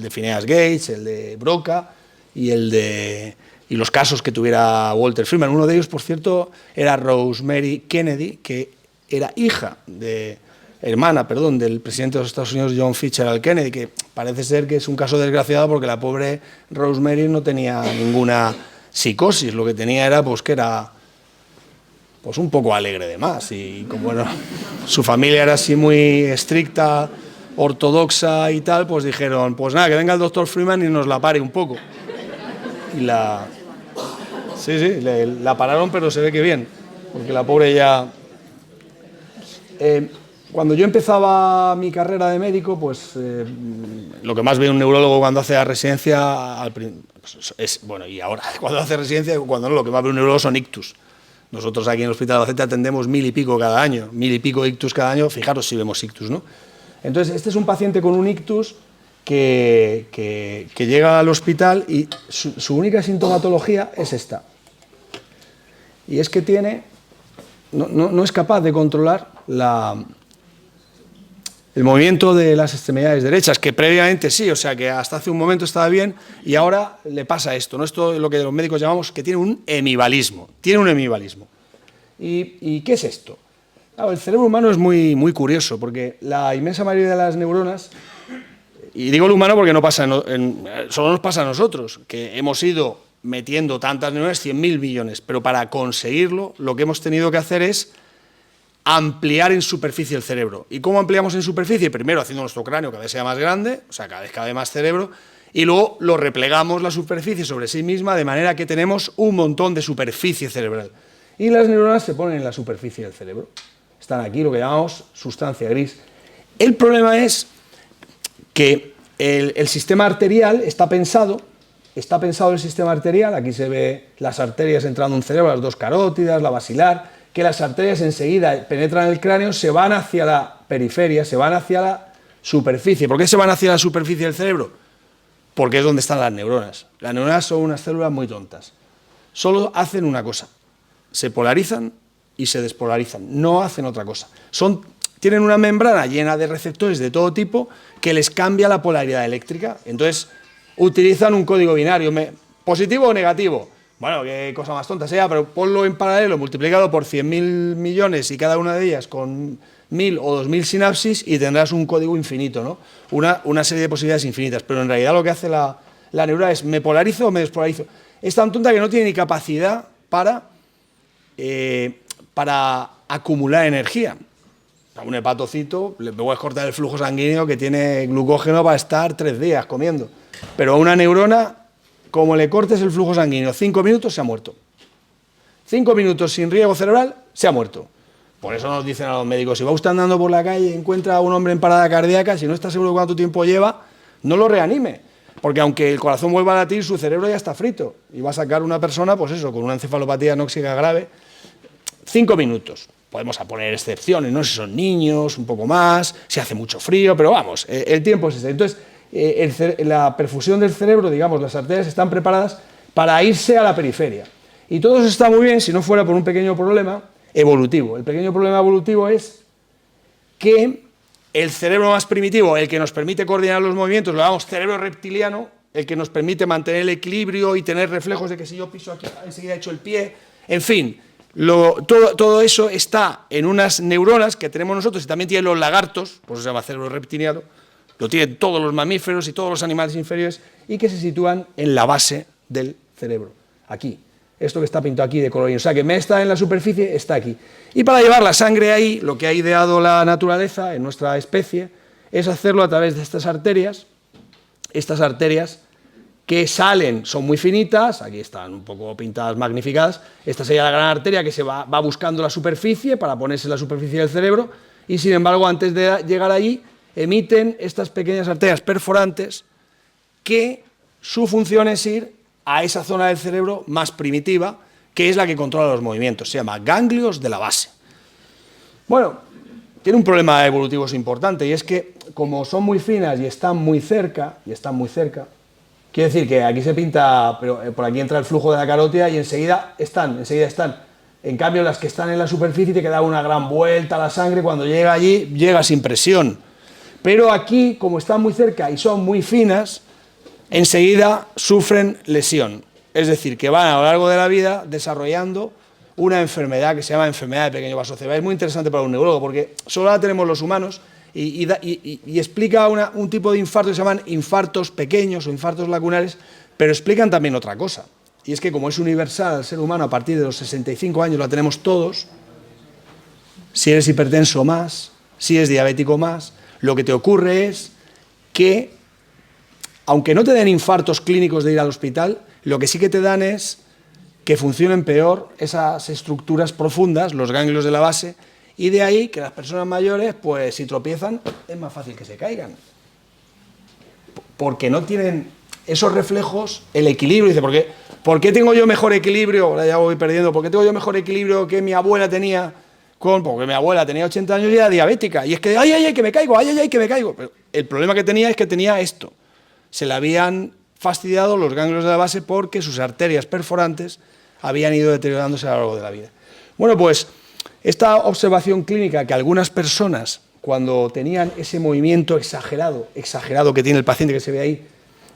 de Phineas Gates, el de Broca y los casos que tuviera Walter Freeman. Uno de ellos, por cierto, era Rosemary Kennedy, que era hermana del presidente de los Estados Unidos, John Fitzgerald Kennedy, que parece ser que es un caso desgraciado porque la pobre Rosemary no tenía ninguna psicosis, lo que tenía era pues que era pues un poco alegre de más, y como bueno, su familia era así muy estricta, ortodoxa y tal, pues dijeron, pues nada, que venga el doctor Freeman y nos la pare un poco. Y la pararon, pero se ve que bien, porque la pobre ya... Cuando yo empezaba mi carrera de médico, pues lo que más ve un neurólogo cuando hace la residencia, bueno, y ahora cuando hace residencia, cuando no, lo que más ve un neurólogo son ictus. Nosotros aquí en el Hospital de Albacete atendemos 1000 y pico cada año, 1000 y pico ictus cada año, fijaros si vemos ictus, ¿no? Entonces, este es un paciente con un ictus que llega al hospital y su única sintomatología es esta. Y es que no es capaz de controlar el movimiento de las extremidades derechas, que previamente sí, o sea que hasta hace un momento estaba bien y ahora le pasa esto, ¿no? Esto es lo que los médicos llamamos que tiene un hemibalismo. ¿Y qué es esto? Claro, el cerebro humano es muy, muy curioso, porque la inmensa mayoría de las neuronas, y digo el humano porque solo nos pasa a nosotros, que hemos ido metiendo tantas neuronas, 100.000 millones, pero para conseguirlo lo que hemos tenido que hacer es ampliar en superficie el cerebro. ¿Y cómo ampliamos en superficie? Primero haciendo nuestro cráneo cada vez sea más grande, o sea, cada vez cabe más cerebro, y luego lo replegamos la superficie sobre sí misma de manera que tenemos un montón de superficie cerebral. Y las neuronas se ponen en la superficie del cerebro. Están aquí, lo que llamamos sustancia gris. El problema es que el sistema arterial está pensado el sistema arterial, aquí se ve las arterias entrando en un cerebro, las 2 carótidas, la basilar, que las arterias enseguida penetran el cráneo, se van hacia la periferia, se van hacia la superficie. ¿Por qué se van hacia la superficie del cerebro? Porque es donde están las neuronas. Las neuronas son unas células muy tontas. Solo hacen una cosa, se polarizan y se despolarizan, no hacen otra cosa. Tienen una membrana llena de receptores de todo tipo que les cambia la polaridad eléctrica. Entonces, utilizan un código binario, positivo o negativo. Bueno, qué cosa más tonta sea, pero ponlo en paralelo, multiplicado por 100.000 millones y cada una de ellas con 1.000 o 2.000 sinapsis y tendrás un código infinito, ¿no? Una serie de posibilidades infinitas, pero en realidad lo que hace la neurona es ¿me polarizo o me despolarizo? Es tan tonta que no tiene ni capacidad para acumular energía. A un hepatocito le puedes cortar el flujo sanguíneo que tiene glucógeno para estar 3 días comiendo, pero a una neurona, como le cortes el flujo sanguíneo 5 minutos, se ha muerto. 5 minutos sin riego cerebral, se ha muerto. Por eso nos dicen a los médicos, si va usted andando por la calle y encuentra a un hombre en parada cardíaca, si no está seguro de cuánto tiempo lleva, no lo reanime. Porque aunque el corazón vuelva a latir, su cerebro ya está frito. Y va a sacar una persona, pues eso, con una encefalopatía anóxica grave, 5 minutos. Podemos poner excepciones, no sé si son niños, un poco más, si hace mucho frío, pero vamos, el tiempo es ese. Entonces, la perfusión del cerebro, digamos, las arterias están preparadas para irse a la periferia. Y todo eso está muy bien si no fuera por un pequeño problema evolutivo. El pequeño problema evolutivo es que el cerebro más primitivo, el que nos permite coordinar los movimientos, lo llamamos cerebro reptiliano, el que nos permite mantener el equilibrio y tener reflejos de que si yo piso aquí, enseguida echo el pie, en fin, todo eso está en unas neuronas que tenemos nosotros y también tienen los lagartos, por eso se llama cerebro reptiliano, lo tienen todos los mamíferos y todos los animales inferiores y que se sitúan en la base del cerebro, aquí. Esto que está pintado aquí de colorín, o sea que está en la superficie, está aquí. Y para llevar la sangre ahí, lo que ha ideado la naturaleza en nuestra especie es hacerlo a través de estas arterias que salen, son muy finitas, aquí están un poco pintadas, magnificadas, esta sería la gran arteria que se va buscando la superficie para ponerse en la superficie del cerebro y sin embargo antes de llegar allí emiten estas pequeñas arterias perforantes que su función es ir a esa zona del cerebro más primitiva, que es la que controla los movimientos. Se llama ganglios de la base. Bueno, tiene un problema evolutivo importante, y es que como son muy finas y están muy cerca, quiere decir que aquí se pinta, pero por aquí entra el flujo de la carótida y enseguida están. En cambio, las que están en la superficie te queda una gran vuelta a la sangre, cuando llega allí, llega sin presión. Pero aquí, como están muy cerca y son muy finas, enseguida sufren lesión. Es decir, que van a lo largo de la vida desarrollando una enfermedad que se llama enfermedad de pequeño vaso cerebral. Es muy interesante para un neurólogo porque solo la tenemos los humanos y explica un tipo de infarto que se llaman infartos pequeños o infartos lacunares, pero explican también otra cosa. Y es que como es universal al ser humano a partir de los 65 años, la tenemos todos, si eres hipertenso más, si eres diabético más, lo que te ocurre es que, aunque no te den infartos clínicos de ir al hospital, lo que sí que te dan es que funcionen peor esas estructuras profundas, los ganglios de la base, y de ahí que las personas mayores, pues si tropiezan, es más fácil que se caigan. Porque no tienen esos reflejos, el equilibrio. Dice, ¿por qué tengo yo mejor equilibrio? Ahora ya voy perdiendo. ¿Por qué tengo yo mejor equilibrio que mi abuela tenía? Porque mi abuela tenía 80 años y era diabética. Y es que, ay, que me caigo, ay, que me caigo. Pero el problema que tenía es que tenía esto. Se le habían fastidiado los ganglios de la base porque sus arterias perforantes habían ido deteriorándose a lo largo de la vida. Bueno, pues esta observación clínica que algunas personas, cuando tenían ese movimiento exagerado que tiene el paciente que se ve ahí,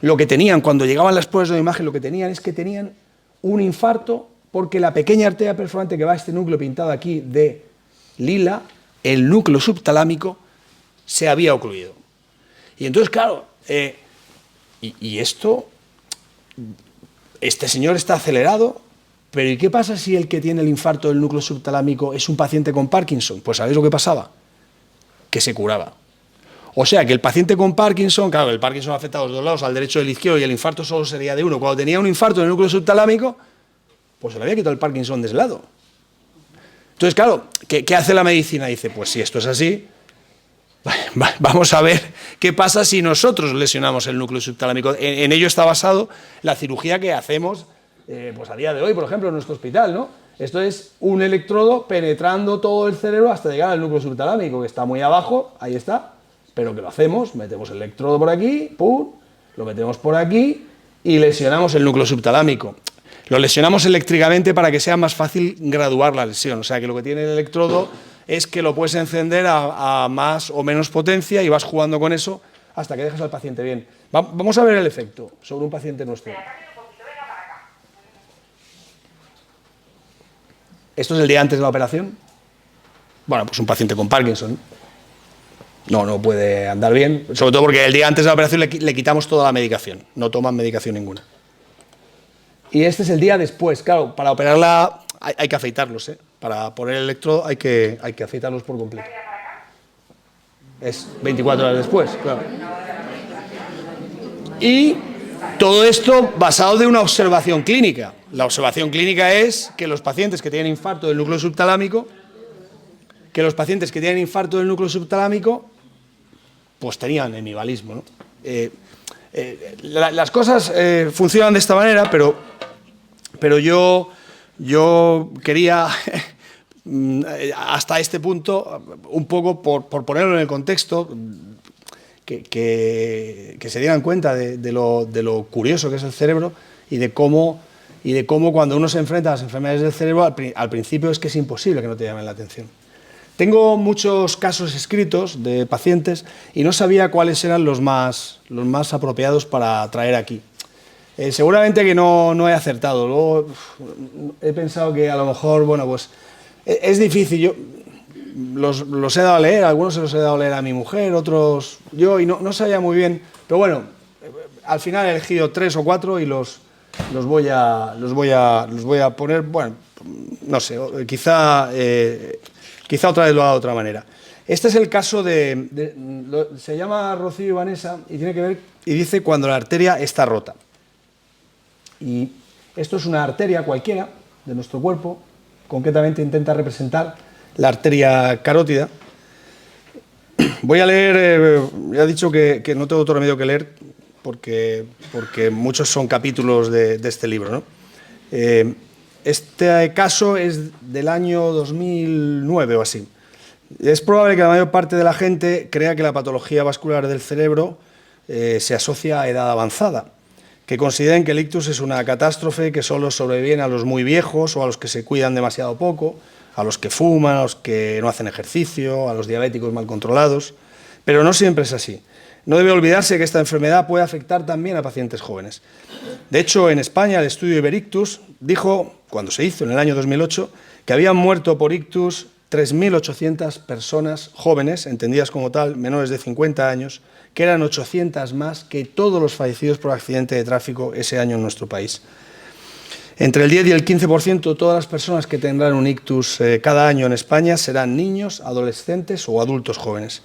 lo que tenían cuando llegaban las pruebas de imagen, lo que tenían es que tenían un infarto porque la pequeña arteria perforante que va a este núcleo pintado aquí de lila, el núcleo subtalámico, se había ocluido. Y entonces, claro, este señor está acelerado, pero ¿y qué pasa si el que tiene el infarto del núcleo subtalámico es un paciente con Parkinson? Pues ¿sabéis lo que pasaba? Que se curaba. O sea, que el paciente con Parkinson, claro, el Parkinson afecta a los dos lados, al derecho y al izquierdo, y el infarto solo sería de uno. Cuando tenía un infarto en el núcleo subtalámico, pues se le había quitado el Parkinson de ese lado. Entonces, claro, ¿qué hace la medicina? Dice, pues si esto es así, vamos a ver qué pasa si nosotros lesionamos el núcleo subtalámico. En ello está basado la cirugía que hacemos pues a día de hoy, por ejemplo, en nuestro hospital, ¿no? Esto es un electrodo penetrando todo el cerebro hasta llegar al núcleo subtalámico, que está muy abajo, ahí está, pero que lo hacemos, metemos el electrodo por aquí, pum, lo metemos por aquí y lesionamos el núcleo subtalámico. Lo lesionamos eléctricamente para que sea más fácil graduar la lesión, o sea que lo que tiene el electrodo es que lo puedes encender a más o menos potencia y vas jugando con eso hasta que dejas al paciente bien. Vamos a ver el efecto sobre un paciente nuestro. ¿Esto es el día antes de la operación? Bueno, pues un paciente con Parkinson no puede andar bien, sobre todo porque el día antes de la operación le quitamos toda la medicación, no toman medicación ninguna. Y este es el día después, claro, para operarla hay que afeitarlos, ¿eh? Para poner el electrodo hay que afeitarlos por completo. Es 24 horas después, claro. Y todo esto basado de una observación clínica. La observación clínica es que los pacientes que tienen infarto del núcleo subtalámico, pues tenían hemibalismo, ¿no? Las cosas funcionan de esta manera, pero yo quería hasta este punto, un poco por ponerlo en el contexto, que se dieran cuenta de lo curioso que es el cerebro y de cómo cuando uno se enfrenta a las enfermedades del cerebro, al principio es que es imposible que no te llamen la atención. Tengo muchos casos escritos de pacientes y no sabía cuáles eran los más apropiados para traer aquí. Seguramente que no he acertado. Luego he pensado que a lo mejor, bueno, pues es difícil. Yo los he dado a leer, algunos se los he dado a leer a mi mujer, otros yo, y no sabía muy bien. Pero bueno, al final he elegido 3 o 4 y los voy a poner, bueno, no sé, quizá otra vez lo haga de otra manera. Este es el caso se llama Rocío y Vanessa y tiene que ver, y dice cuando la arteria está rota. Y esto es una arteria cualquiera de nuestro cuerpo, concretamente intenta representar la arteria carótida, Voy a leer, ya he dicho que no tengo otro remedio que leer porque muchos son capítulos de este libro, ¿no? Este caso es del año 2009 o así. Es probable que la mayor parte de la gente crea que la patología vascular del cerebro se asocia a edad avanzada, que consideren que el ictus es una catástrofe que solo sobreviene a los muy viejos o a los que se cuidan demasiado poco, a los que fuman, a los que no hacen ejercicio, a los diabéticos mal controlados, pero no siempre es así. No debe olvidarse que esta enfermedad puede afectar también a pacientes jóvenes. De hecho, en España el estudio Iberictus dijo, cuando se hizo en el año 2008, que habían muerto por ictus 3.800 personas jóvenes, entendidas como tal, menores de 50 años, que eran 800 más que todos los fallecidos por accidente de tráfico ese año en nuestro país. Entre el 10 y el 15% de todas las personas que tendrán un ictus cada año en España serán niños, adolescentes o adultos jóvenes.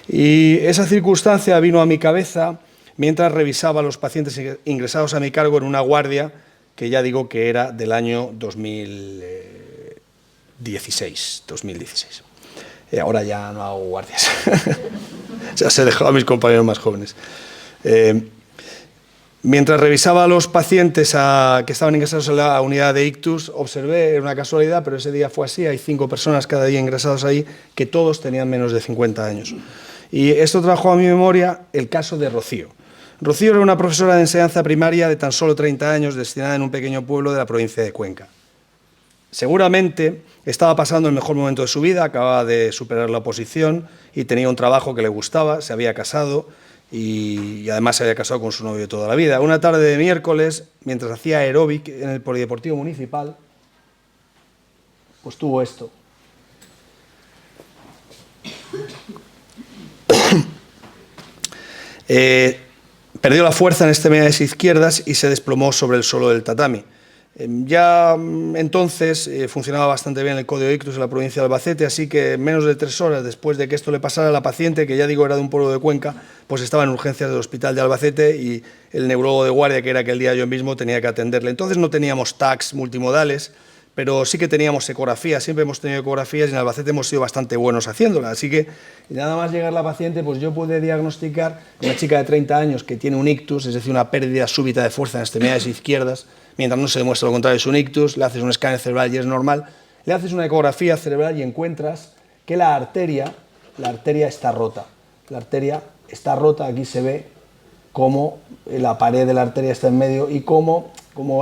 Y esa circunstancia vino a mi cabeza mientras revisaba a los pacientes ingresados a mi cargo en una guardia que ya digo que era del año 2016. Ahora ya no hago guardias. Ya se he dejado a mis compañeros más jóvenes. Mientras revisaba a los pacientes que estaban ingresados en la unidad de ictus, observé, era una casualidad, pero ese día fue así, hay 5 personas cada día ingresados ahí, que todos tenían menos de 50 años. Y esto trajo a mi memoria el caso de Rocío. Rocío era una profesora de enseñanza primaria de tan solo 30 años, destinada en un pequeño pueblo de la provincia de Cuenca. Seguramente estaba pasando el mejor momento de su vida, acababa de superar la oposición y tenía un trabajo que le gustaba, se había casado y además se había casado con su novio de toda la vida. Una tarde de miércoles, mientras hacía aeróbic en el Polideportivo Municipal, pues tuvo esto. Perdió la fuerza en extremidades izquierdas y se desplomó sobre el suelo del tatami. Ya entonces funcionaba bastante bien el código ictus en la provincia de Albacete, así que en menos de 3 horas después de que esto le pasara a la paciente, que ya digo era de un pueblo de Cuenca, pues estaba en urgencias del hospital de Albacete y el neurólogo de guardia, que era aquel día yo mismo, tenía que atenderle. Entonces no teníamos TACs multimodales, pero sí que teníamos ecografías, siempre hemos tenido ecografías y en Albacete hemos sido bastante buenos haciéndolas, así que nada más llegar la paciente, pues yo pude diagnosticar una chica de 30 años que tiene un ictus, es decir, una pérdida súbita de fuerza en extremidades izquierdas, mientras no se demuestra lo contrario es un ictus, le haces un escáner cerebral y es normal, le haces una ecografía cerebral y encuentras que la arteria está rota. La arteria está rota, aquí se ve cómo la pared de la arteria está en medio y como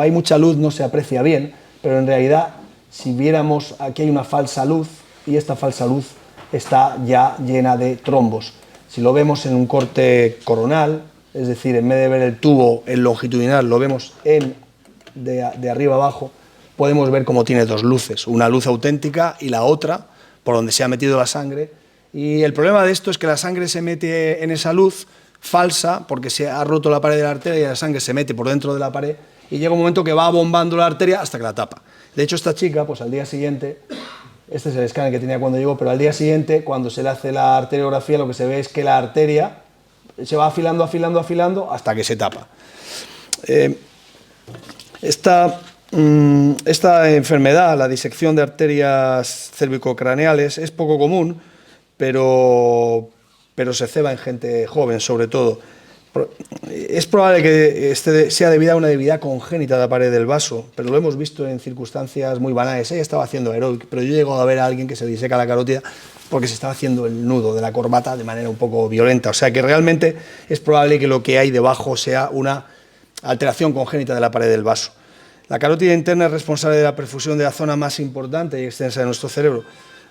hay mucha luz no se aprecia bien, pero en realidad si viéramos aquí hay una falsa luz y esta falsa luz está ya llena de trombos. Si lo vemos en un corte coronal, es decir, en vez de ver el tubo en longitudinal, lo vemos de arriba abajo, podemos ver cómo tiene 2 luces, una luz auténtica y la otra por donde se ha metido la sangre. Y el problema de esto es que la sangre se mete en esa luz falsa porque se ha roto la pared de la arteria y la sangre se mete por dentro de la pared y llega un momento que va bombando la arteria hasta que la tapa. De hecho, esta chica, pues al día siguiente, este es el escáner que tenía cuando llegó, pero al día siguiente, cuando se le hace la arteriografía, lo que se ve es que la arteria se va afilando hasta que se tapa. Esta enfermedad, la disección de arterias cervicocraneales, es poco común, pero se ceba en gente joven, sobre todo. Es probable que sea debido a una debilidad congénita de la pared del vaso, pero lo hemos visto en circunstancias muy banales. Ella estaba haciendo aeróbic, pero yo he llegado a ver a alguien que se diseca la carótida porque se estaba haciendo el nudo de la corbata de manera un poco violenta. O sea que realmente es probable que lo que hay debajo sea una alteración congénita de la pared del vaso. La carótida interna es responsable de la perfusión de la zona más importante y extensa de nuestro cerebro.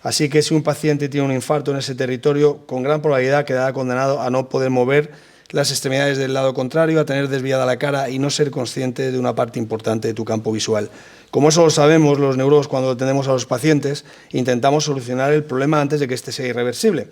Así que si un paciente tiene un infarto en ese territorio, con gran probabilidad quedará condenado a no poder mover las extremidades del lado contrario, a tener desviada la cara y no ser consciente de una parte importante de tu campo visual. Como eso lo sabemos, los neurólogos cuando atendemos a los pacientes intentamos solucionar el problema antes de que este sea irreversible.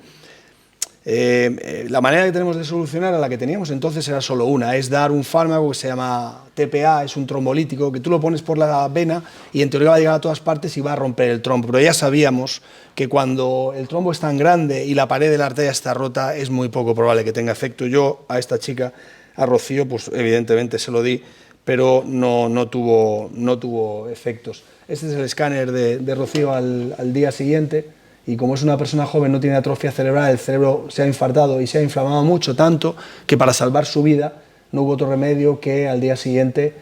La manera que tenemos de solucionar a la que teníamos entonces era solo una, es dar un fármaco que se llama TPA, es un trombolítico, que tú lo pones por la vena y en teoría va a llegar a todas partes y va a romper el trombo. Pero ya sabíamos que cuando el trombo es tan grande y la pared de la arteria está rota, es muy poco probable que tenga efecto. Yo a esta chica, a Rocío, pues evidentemente se lo di, pero no tuvo efectos. Este es el escáner de Rocío al día siguiente. y como es una persona joven, no tiene atrofia cerebral, el cerebro se ha infartado y se ha inflamado mucho, tanto que para salvar su vida no hubo otro remedio que al día siguiente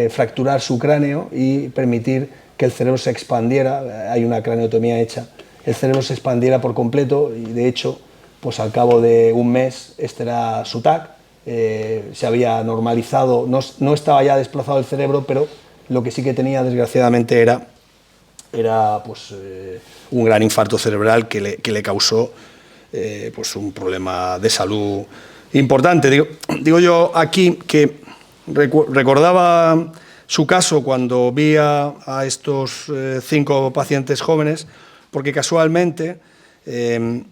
fracturar su cráneo y permitir que el cerebro se expandiera. Hay una craneotomía hecha, el cerebro se expandiera por completo y de hecho, pues al cabo de un mes, este era su TAC, se había normalizado, no estaba ya desplazado el cerebro, pero lo que sí que tenía desgraciadamente era pues, un gran infarto cerebral que le causó pues un problema de salud importante. Digo yo aquí que recordaba su caso cuando vi a estos 5 pacientes jóvenes, porque casualmente en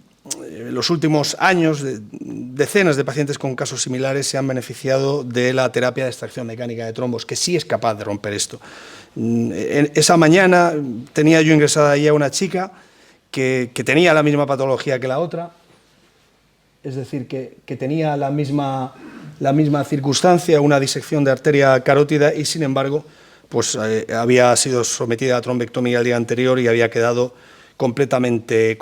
los últimos años decenas de pacientes con casos similares se han beneficiado de la terapia de extracción mecánica de trombos, que sí es capaz de romper esto. Esa mañana tenía yo ingresada ahí a una chica que tenía la misma patología que la otra, es decir, que tenía la misma circunstancia, una disección de arteria carótida y, sin embargo, pues, había sido sometida a trombectomía el día anterior y había quedado completamente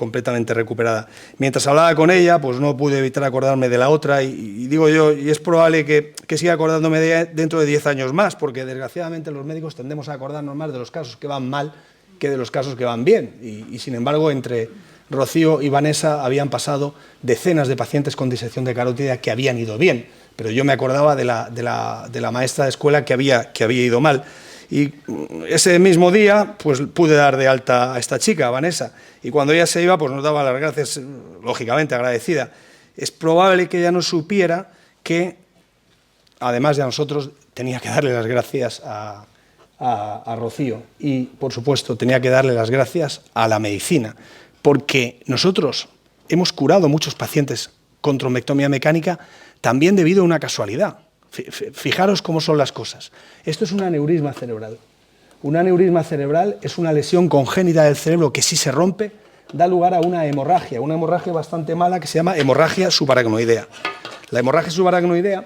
recuperada. Mientras hablaba con ella, pues no pude evitar acordarme de la otra y digo yo, y es probable que siga acordándome de ella dentro de 10 años más, porque desgraciadamente los médicos tendemos a acordarnos más de los casos que van mal que de los casos que van bien. Y sin embargo, entre Rocío y Vanessa habían pasado decenas de pacientes con disección de carótida que habían ido bien, pero yo me acordaba de la maestra de escuela que había ido mal. Y ese mismo día pues pude dar de alta a esta chica, a Vanessa, y cuando ella se iba pues nos daba las gracias, lógicamente agradecida. Es probable que ella no supiera que, además de a nosotros, tenía que darle las gracias a Rocío y, por supuesto, tenía que darle las gracias a la medicina, porque nosotros hemos curado muchos pacientes con trombectomía mecánica también debido a una casualidad. Fijaros cómo son las cosas. Esto es un aneurisma cerebral. Un aneurisma cerebral es una lesión congénita del cerebro que, si se rompe, da lugar a una hemorragia bastante mala que se llama hemorragia subaracnoidea. La hemorragia subaracnoidea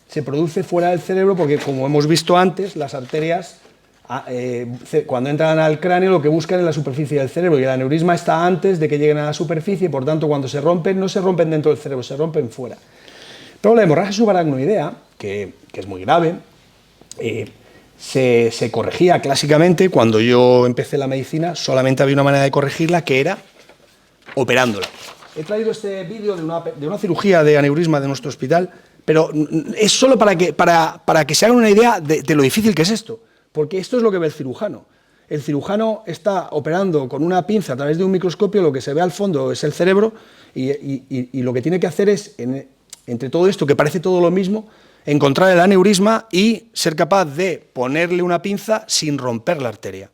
se produce fuera del cerebro porque, como hemos visto antes, las arterias, cuando entran al cráneo, lo que buscan es la superficie del cerebro, y el aneurisma está antes de que lleguen a la superficie, y por tanto, cuando se rompen, no se rompen dentro del cerebro, se rompen fuera. Pero la hemorragia subaracnoidea, que es muy grave, se corregía clásicamente. Cuando yo empecé la medicina, solamente había una manera de corregirla, que era operándola. He traído este vídeo de una cirugía de aneurisma de nuestro hospital, pero es solo para que se hagan una idea de lo difícil que es esto, porque esto es lo que ve el cirujano. El cirujano está operando con una pinza a través de un microscopio, lo que se ve al fondo es el cerebro, y lo que tiene que hacer es, entre todo esto, que parece todo lo mismo, encontrar el aneurisma y ser capaz de ponerle una pinza sin romper la arteria.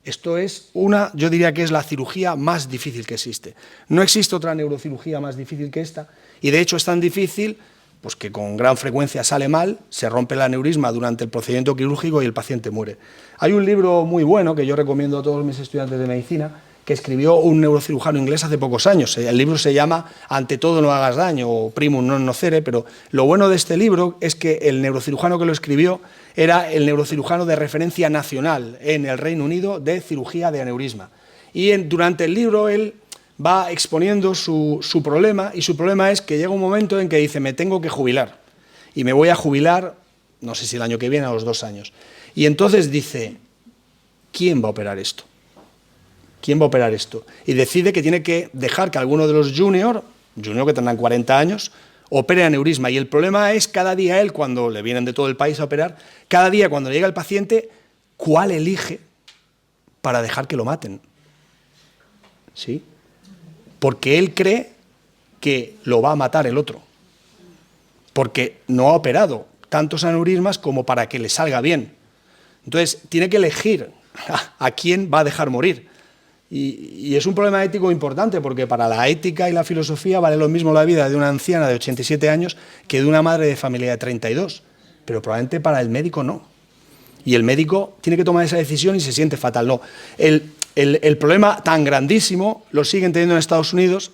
Esto es yo diría que es la cirugía más difícil que existe. No existe otra neurocirugía más difícil que esta, y de hecho es tan difícil pues que con gran frecuencia sale mal, se rompe el aneurisma durante el procedimiento quirúrgico y el paciente muere. Hay un libro muy bueno que yo recomiendo a todos mis estudiantes de medicina, que escribió un neurocirujano inglés hace pocos años. El libro se llama Ante todo no hagas daño, o Primum non nocere, pero lo bueno de este libro es que el neurocirujano que lo escribió era el neurocirujano de referencia nacional en el Reino Unido de cirugía de aneurisma. Y durante el libro él va exponiendo su problema, y su problema es que llega un momento en que dice: me tengo que jubilar, y me voy a jubilar, no sé si el año que viene o a los 2 años. Y entonces dice: ¿quién va a operar esto? ¿Quién va a operar esto? Y decide que tiene que dejar que alguno de los junior que tendrán 40 años, opere aneurisma. Y el problema es, cada día él, cuando le vienen de todo el país a operar, cada día cuando llega el paciente, ¿cuál elige para dejar que lo maten? ¿Sí? Porque él cree que lo va a matar el otro, porque no ha operado tantos aneurismas como para que le salga bien. Entonces, tiene que elegir a quién va a dejar morir. Y es un problema ético importante, porque para la ética y la filosofía vale lo mismo la vida de una anciana de 87 años que de una madre de familia de 32, pero probablemente para el médico no. Y el médico tiene que tomar esa decisión y se siente fatal. No. El problema tan grandísimo lo siguen teniendo en Estados Unidos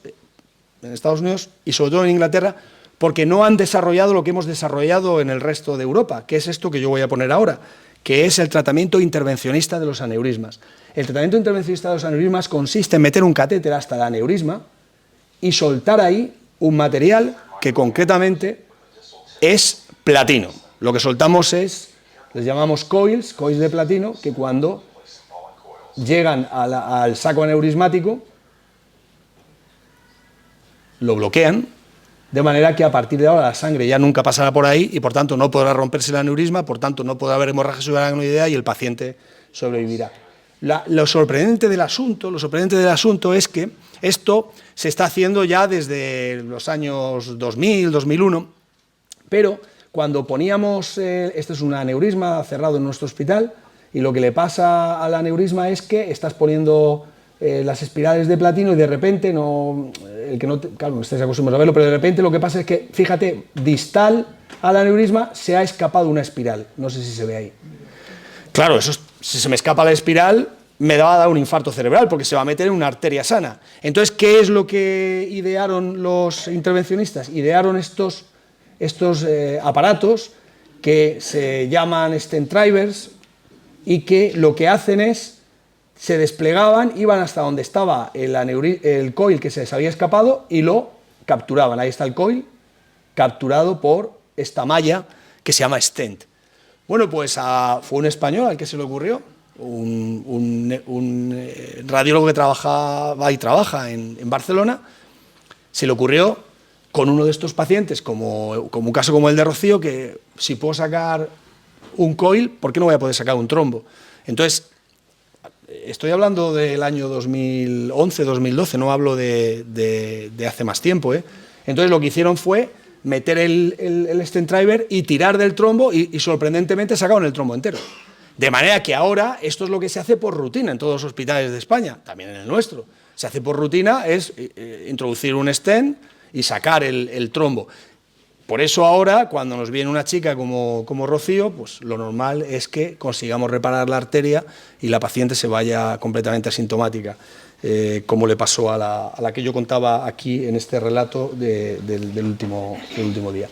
y sobre todo en Inglaterra, porque no han desarrollado lo que hemos desarrollado en el resto de Europa, que es esto que yo voy a poner ahora, que es el tratamiento intervencionista de los aneurismas. El tratamiento intervencionista de los aneurismas consiste en meter un catéter hasta el aneurisma y soltar ahí un material que concretamente es platino. Lo que soltamos les llamamos coils de platino, que cuando llegan al saco aneurismático lo bloquean, de manera que a partir de ahora la sangre ya nunca pasará por ahí y por tanto no podrá romperse el aneurisma, por tanto no podrá haber hemorragia subaracnoidea y el paciente sobrevivirá. Lo sorprendente del asunto es que esto se está haciendo ya desde los años 2000, 2001, pero cuando poníamos, este es un aneurisma cerrado en nuestro hospital, y lo que le pasa al aneurisma es que estás poniendo las espirales de platino y de repente, claro, no estáis acostumbrados a verlo, pero de repente lo que pasa es que, fíjate, distal al aneurisma se ha escapado una espiral, no sé si se ve ahí. Claro, si se me escapa la espiral, me va a dar un infarto cerebral porque se va a meter en una arteria sana. Entonces, ¿qué es lo que idearon los intervencionistas? Idearon estos aparatos que se llaman stent drivers y que lo que hacen es, se desplegaban, iban hasta donde estaba el coil que se les había escapado y lo capturaban. Ahí está el coil, capturado por esta malla que se llama stent. Bueno, pues fue un español al que se le ocurrió, un radiólogo que trabajaba y trabaja en Barcelona, se le ocurrió con uno de estos pacientes, como un caso como el de Rocío, que si puedo sacar un coil, ¿por qué no voy a poder sacar un trombo? Entonces, estoy hablando del año 2011, 2012, no hablo de hace más tiempo, ¿eh? Entonces lo que hicieron fue meter el stent driver y tirar del trombo y sorprendentemente sacaron el trombo entero. De manera que ahora esto es lo que se hace por rutina en todos los hospitales de España, también en el nuestro. Se hace por rutina, es introducir un stent y sacar el trombo. Por eso ahora, cuando nos viene una chica como Rocío, pues lo normal es que consigamos reparar la arteria y la paciente se vaya completamente asintomática, como le pasó a la que yo contaba aquí en este relato del último día.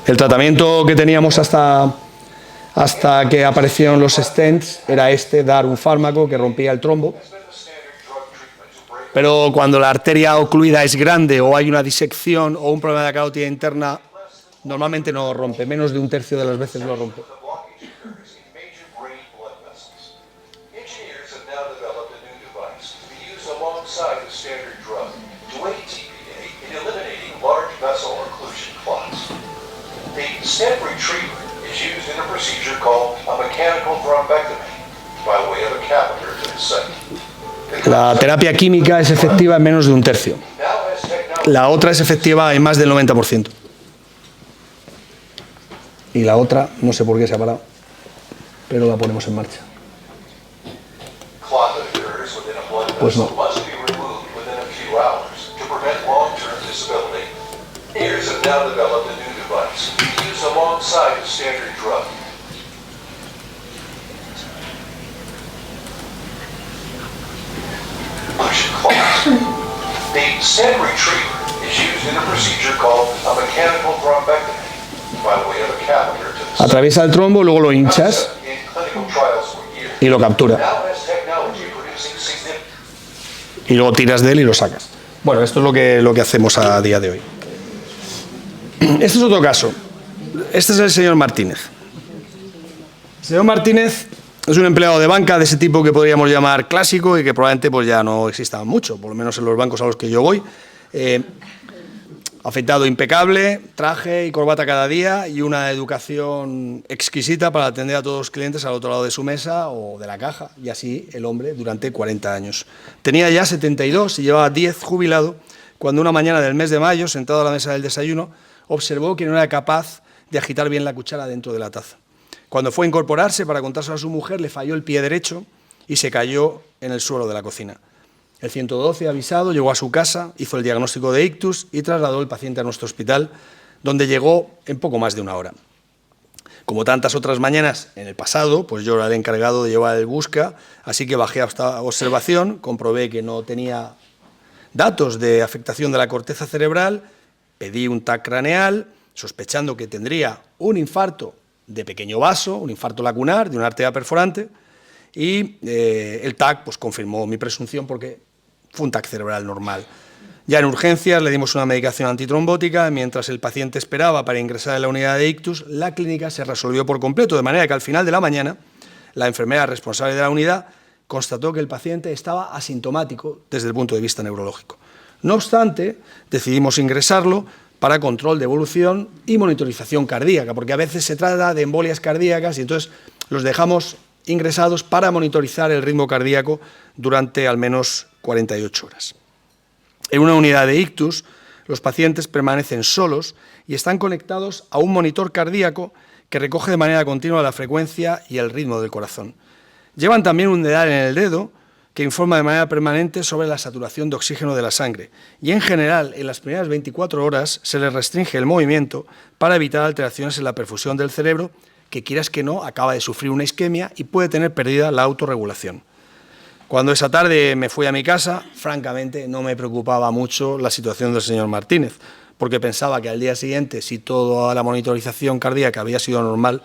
El tratamiento que teníamos hasta que aparecieron los stents era dar un fármaco que rompía el trombo, pero cuando la arteria ocluida es grande o hay una disección o un problema de la carótida interna, normalmente no rompe, menos de un tercio de las veces lo rompe. Stent retriever is used in a procedure called a mechanical thrombectomy by way of a catheter to the site. La terapia química es efectiva en menos de un tercio. La otra es efectiva en más del 90%. Y la otra, no sé por qué se ha parado, pero la ponemos en marcha. Pues no. Alongside the standard drug. Push clots. The stent retriever is used in a procedure called a mechanical thrombectomy by way of a catheter to the atraviesa el trombo, luego lo hinchas y lo captura. Y luego tiras de él y lo sacas. Bueno, esto es lo que hacemos a día de hoy. Este es otro caso. Este es el señor Martínez. El señor Martínez es un empleado de banca de ese tipo que podríamos llamar clásico y que probablemente pues ya no exista mucho, por lo menos en los bancos a los que yo voy. Afeitado impecable, traje y corbata cada día y una educación exquisita para atender a todos los clientes al otro lado de su mesa o de la caja, y así el hombre durante 40 años. Tenía ya 72 y llevaba 10 jubilado cuando una mañana del mes de mayo, sentado a la mesa del desayuno, observó que no era capaz de agitar bien la cuchara dentro de la taza. Cuando fue a incorporarse para contárselo a su mujer, le falló el pie derecho y se cayó en el suelo de la cocina. El 112, avisado, llegó a su casa, hizo el diagnóstico de ictus y trasladó el paciente a nuestro hospital, donde llegó en poco más de una hora. Como tantas otras mañanas en el pasado, pues yo era el encargado de llevar el busca, así que bajé hasta observación, comprobé que no tenía datos de afectación de la corteza cerebral, pedí un TAC craneal, sospechando que tendría un infarto de pequeño vaso, un infarto lacunar de una arteria perforante, y el TAC pues, confirmó mi presunción porque fue un TAC cerebral normal. Ya en urgencias le dimos una medicación antitrombótica, mientras el paciente esperaba para ingresar en la unidad de ictus, la clínica se resolvió por completo, de manera que al final de la mañana la enfermera responsable de la unidad constató que el paciente estaba asintomático desde el punto de vista neurológico. No obstante, decidimos ingresarlo para control de evolución y monitorización cardíaca, porque a veces se trata de embolias cardíacas y entonces los dejamos ingresados para monitorizar el ritmo cardíaco durante al menos 48 horas. En una unidad de ictus, los pacientes permanecen solos y están conectados a un monitor cardíaco que recoge de manera continua la frecuencia y el ritmo del corazón. Llevan también un dedal en el dedo que informa de manera permanente sobre la saturación de oxígeno de la sangre y, en general, en las primeras 24 horas se les restringe el movimiento para evitar alteraciones en la perfusión del cerebro que, quieras que no, acaba de sufrir una isquemia y puede tener perdida la autorregulación. Cuando esa tarde me fui a mi casa, francamente no me preocupaba mucho la situación del señor Martínez, porque pensaba que al día siguiente, si toda la monitorización cardíaca había sido normal,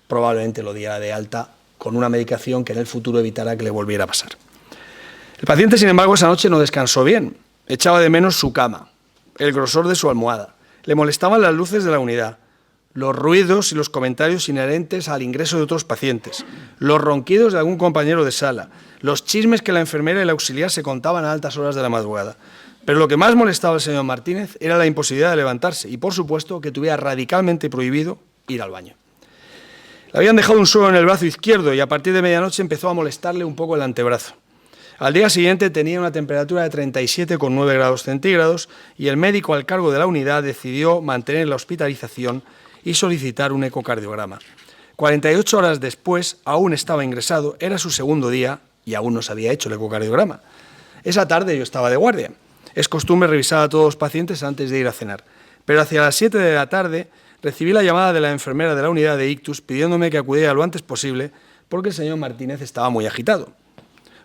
probablemente lo diera de alta con una medicación que en el futuro evitara que le volviera a pasar. El paciente, sin embargo, esa noche no descansó bien. Echaba de menos su cama, el grosor de su almohada. Le molestaban las luces de la unidad, los ruidos y los comentarios inherentes al ingreso de otros pacientes, los ronquidos de algún compañero de sala, los chismes que la enfermera y el auxiliar se contaban a altas horas de la madrugada. Pero lo que más molestaba al señor Martínez era la imposibilidad de levantarse y, por supuesto, que tuviera radicalmente prohibido ir al baño. Le habían dejado un suero en el brazo izquierdo y a partir de medianoche empezó a molestarle un poco el antebrazo. Al día siguiente tenía una temperatura de 37,9 grados centígrados y el médico al cargo de la unidad decidió mantener la hospitalización y solicitar un ecocardiograma. 48 horas después aún estaba ingresado, era su segundo día y aún no se había hecho el ecocardiograma. Esa tarde yo estaba de guardia. Es costumbre revisar a todos los pacientes antes de ir a cenar, pero hacia las 7 de la tarde recibí la llamada de la enfermera de la unidad de ictus pidiéndome que acudiera lo antes posible porque el señor Martínez estaba muy agitado.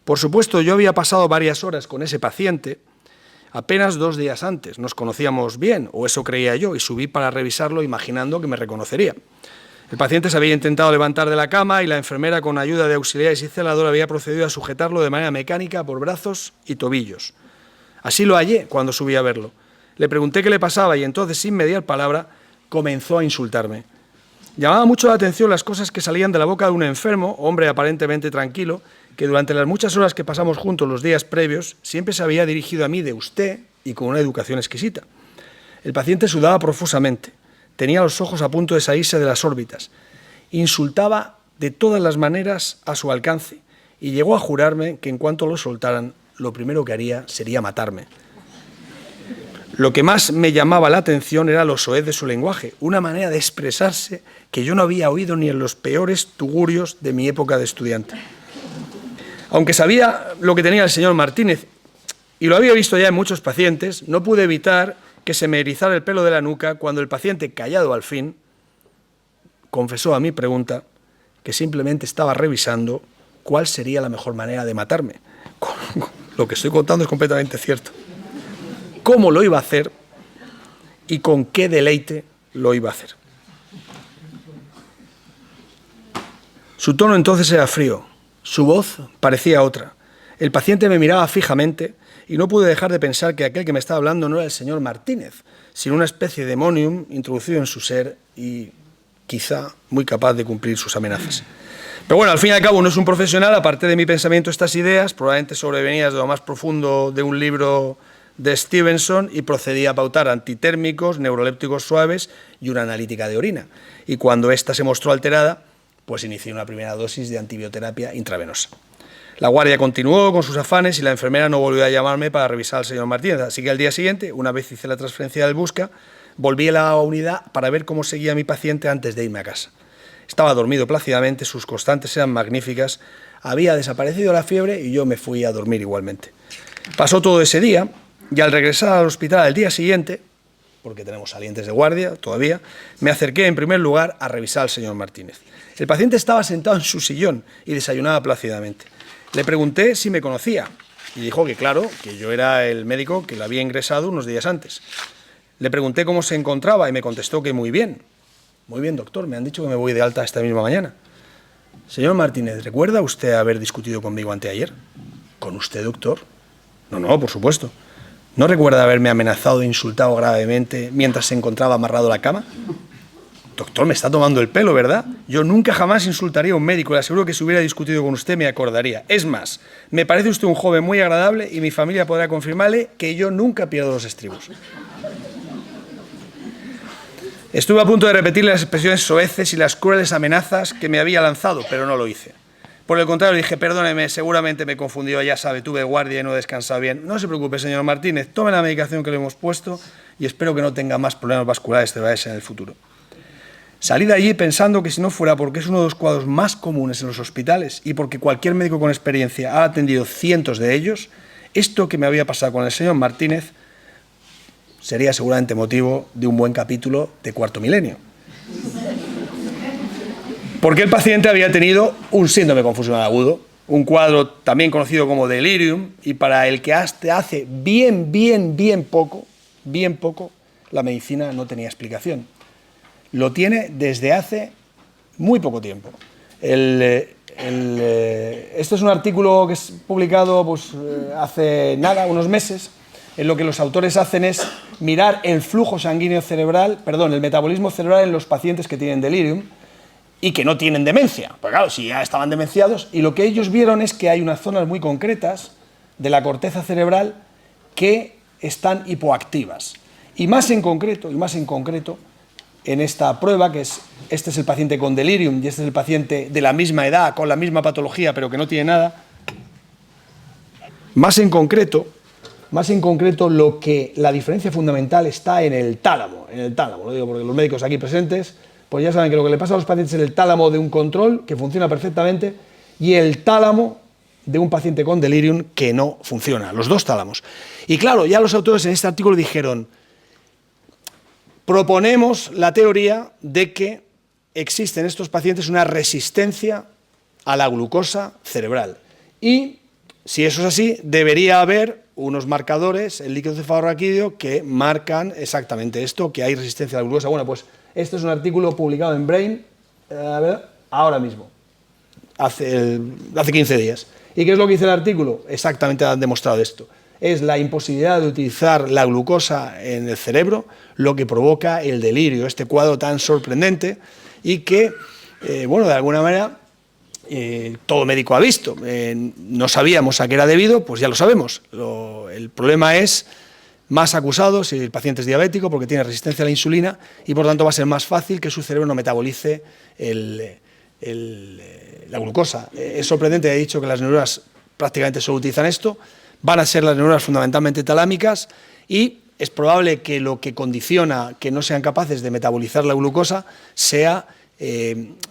Por supuesto, yo había pasado varias horas con ese paciente apenas 2 días antes. Nos conocíamos bien, o eso creía yo, y subí para revisarlo imaginando que me reconocería. El paciente se había intentado levantar de la cama y la enfermera, con ayuda de auxiliares y celador, había procedido a sujetarlo de manera mecánica por brazos y tobillos. Así lo hallé cuando subí a verlo. Le pregunté qué le pasaba y entonces, sin mediar palabra, comenzó a insultarme. Llamaba mucho la atención las cosas que salían de la boca de un enfermo, hombre aparentemente tranquilo, que durante las muchas horas que pasamos juntos los días previos siempre se había dirigido a mí de usted y con una educación exquisita. El paciente sudaba profusamente, tenía los ojos a punto de salirse de las órbitas, insultaba de todas las maneras a su alcance y llegó a jurarme que en cuanto lo soltaran, lo primero que haría sería matarme. Lo que más me llamaba la atención era lo soez de su lenguaje, una manera de expresarse que yo no había oído ni en los peores tugurios de mi época de estudiante. Aunque sabía lo que tenía el señor Martínez y lo había visto ya en muchos pacientes, no pude evitar que se me erizara el pelo de la nuca cuando el paciente, callado al fin, confesó a mi pregunta que simplemente estaba revisando cuál sería la mejor manera de matarme. Lo que estoy contando es completamente cierto. Cómo lo iba a hacer y con qué deleite lo iba a hacer. Su tono entonces era frío, su voz parecía otra. El paciente me miraba fijamente y no pude dejar de pensar que aquel que me estaba hablando no era el señor Martínez, sino una especie de demonium introducido en su ser y quizá muy capaz de cumplir sus amenazas. Pero bueno, al fin y al cabo no es un profesional, aparte de mi pensamiento estas ideas, probablemente sobrevenidas de lo más profundo de un libro de Stevenson, y procedí a pautar antitérmicos, neurolépticos suaves y una analítica de orina. Y cuando ésta se mostró alterada, pues inicié una primera dosis de antibioterapia intravenosa. La guardia continuó con sus afanes y la enfermera no volvió a llamarme para revisar al señor Martínez. Así que al día siguiente, una vez hice la transferencia del Busca, volví a la unidad para ver cómo seguía mi paciente antes de irme a casa. Estaba dormido plácidamente, sus constantes eran magníficas, había desaparecido la fiebre y yo me fui a dormir igualmente. Pasó todo ese día y al regresar al hospital al día siguiente, porque tenemos salientes de guardia todavía, me acerqué en primer lugar a revisar al señor Martínez. El paciente estaba sentado en su sillón y desayunaba plácidamente. Le pregunté si me conocía y dijo que claro, que yo era el médico que lo había ingresado unos días antes. Le pregunté cómo se encontraba y me contestó que muy bien. Muy bien, doctor, me han dicho que me voy de alta esta misma mañana. Señor Martínez, ¿recuerda usted haber discutido conmigo anteayer? ¿Con usted, doctor? No, por supuesto. ¿No recuerda haberme amenazado e insultado gravemente mientras se encontraba amarrado a la cama? Doctor, me está tomando el pelo, ¿verdad? Yo nunca jamás insultaría a un médico. Le aseguro que si hubiera discutido con usted me acordaría. Es más, me parece usted un joven muy agradable y mi familia podrá confirmarle que yo nunca pierdo los estribos. Estuve a punto de repetirle las expresiones soeces y las crueles amenazas que me había lanzado, pero no lo hice. Por el contrario, dije, perdóneme, seguramente me confundió, ya sabe, tuve guardia y no he descansado bien. No se preocupe, señor Martínez, tome la medicación que le hemos puesto y espero que no tenga más problemas vasculares cerebrales en el futuro. Salí de allí pensando que si no fuera porque es uno de los cuadros más comunes en los hospitales y porque cualquier médico con experiencia ha atendido cientos de ellos, esto que me había pasado con el señor Martínez sería seguramente motivo de un buen capítulo de Cuarto Milenio. Porque el paciente había tenido un síndrome confusional agudo, un cuadro también conocido como delirium, y para el que hace bien poco, la medicina no tenía explicación. Lo tiene desde hace muy poco tiempo. Este es un artículo que es publicado hace nada, unos meses, en lo que los autores hacen es mirar el flujo sanguíneo cerebral, el metabolismo cerebral en los pacientes que tienen delirium y que no tienen demencia. Pues claro, si ya estaban demenciados, y lo que ellos vieron es que hay unas zonas muy concretas de la corteza cerebral que están hipoactivas. Y más en concreto, en esta prueba, este es el paciente con delirium y este es el paciente de la misma edad, con la misma patología, pero que no tiene nada, más en concreto, la diferencia fundamental está en el tálamo, lo digo porque los médicos aquí presentes, pues ya saben que lo que le pasa a los pacientes es el tálamo de un control que funciona perfectamente y el tálamo de un paciente con delirium que no funciona, los dos tálamos. Y claro, ya los autores en este artículo dijeron, proponemos la teoría de que existe en estos pacientes una resistencia a la glucosa cerebral y si eso es así, debería haber unos marcadores, el líquido cefalorraquídeo, que marcan exactamente esto, que hay resistencia a la glucosa. Bueno, pues este es un artículo publicado en Brain, ahora mismo, hace 15 días. ¿Y qué es lo que dice el artículo? Exactamente han demostrado esto. Es la imposibilidad de utilizar la glucosa en el cerebro lo que provoca el delirio, este cuadro tan sorprendente y que, de alguna manera, todo médico ha visto. No sabíamos a qué era debido, pues ya lo sabemos. El problema es más acusado si el paciente es diabético porque tiene resistencia a la insulina y por tanto va a ser más fácil que su cerebro no metabolice la glucosa. Es sorprendente, he dicho que las neuronas prácticamente solo utilizan esto, van a ser las neuronas fundamentalmente talámicas y es probable que lo que condiciona que no sean capaces de metabolizar la glucosa sea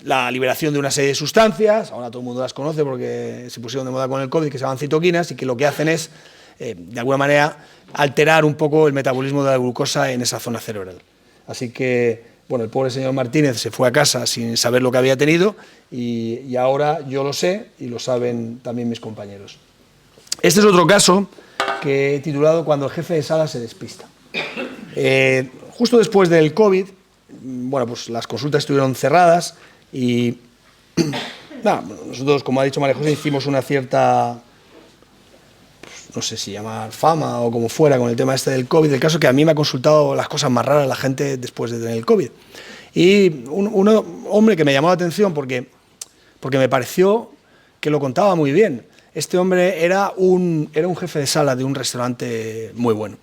la liberación de una serie de sustancias, ahora todo el mundo las conoce porque se pusieron de moda con el COVID, que se llaman citoquinas y que lo que hacen es, de alguna manera, alterar un poco el metabolismo de la glucosa en esa zona cerebral. Así que, el pobre señor Martínez se fue a casa sin saber lo que había tenido y ahora yo lo sé y lo saben también mis compañeros. Este es otro caso que he titulado Cuando el jefe de sala se despista. Justo después del COVID, pues las consultas estuvieron cerradas y nosotros, como ha dicho María José, hicimos una cierta, no sé si llamar fama o como fuera con el tema este del COVID. El caso que a mí me ha consultado las cosas más raras la gente después de tener el COVID. Y un hombre que me llamó la atención porque me pareció que lo contaba muy bien. Este hombre era un jefe de sala de un restaurante muy bueno.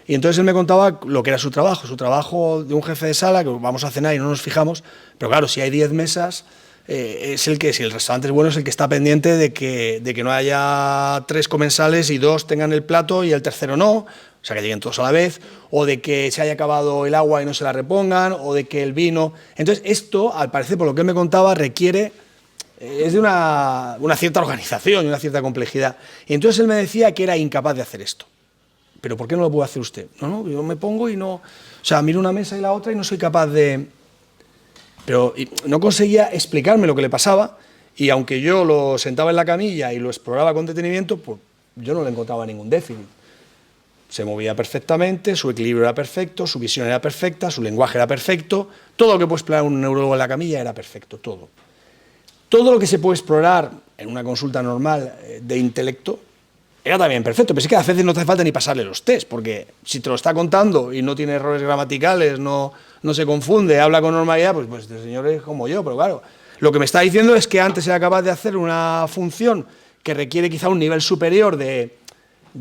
Y entonces él me contaba lo que era su trabajo de un jefe de sala, que vamos a cenar y no nos fijamos, pero claro, si hay 10 mesas, es el que, si el restaurante es bueno, es el que está pendiente de que no haya 3 comensales y 2 tengan el plato y el tercero no, o sea, que lleguen todos a la vez, o de que se haya acabado el agua y no se la repongan, o de que el vino... Entonces esto, al parecer, por lo que él me contaba, es de una cierta organización y una cierta complejidad. Y entonces él me decía que era incapaz de hacer esto. ¿Pero por qué no lo puede hacer usted? No, yo me pongo y no... O sea, miro una mesa y la otra y no soy capaz de... Pero no conseguía explicarme lo que le pasaba y aunque yo lo sentaba en la camilla y lo exploraba con detenimiento, pues yo no le encontraba ningún déficit. Se movía perfectamente, su equilibrio era perfecto, su visión era perfecta, su lenguaje era perfecto, todo lo que puede explorar un neurólogo en la camilla era perfecto, todo. Todo lo que se puede explorar en una consulta normal de intelecto era también perfecto, pero sí que a veces no hace falta ni pasarle los test, porque si te lo está contando y no tiene errores gramaticales, no se confunde, habla con normalidad, pues este señor es como yo, pero claro, lo que me está diciendo es que antes era capaz de hacer una función que requiere quizá un nivel superior de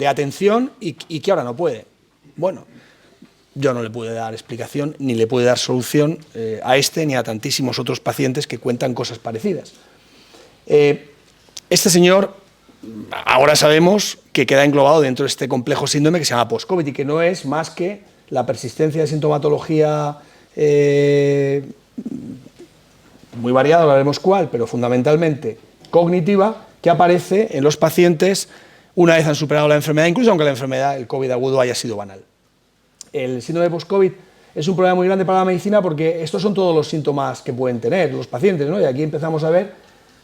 atención y que ahora no puede. Bueno, yo no le pude dar explicación ni le pude dar solución a este ni a tantísimos otros pacientes que cuentan cosas parecidas. Este señor, ahora sabemos que queda englobado dentro de este complejo síndrome que se llama post-COVID y que no es más que la persistencia de sintomatología muy variada, no veremos cuál, pero fundamentalmente cognitiva, que aparece en los pacientes una vez han superado la enfermedad, incluso aunque la enfermedad, el COVID agudo, haya sido banal. El síndrome post-COVID es un problema muy grande para la medicina porque estos son todos los síntomas que pueden tener los pacientes, ¿no? Y aquí empezamos a ver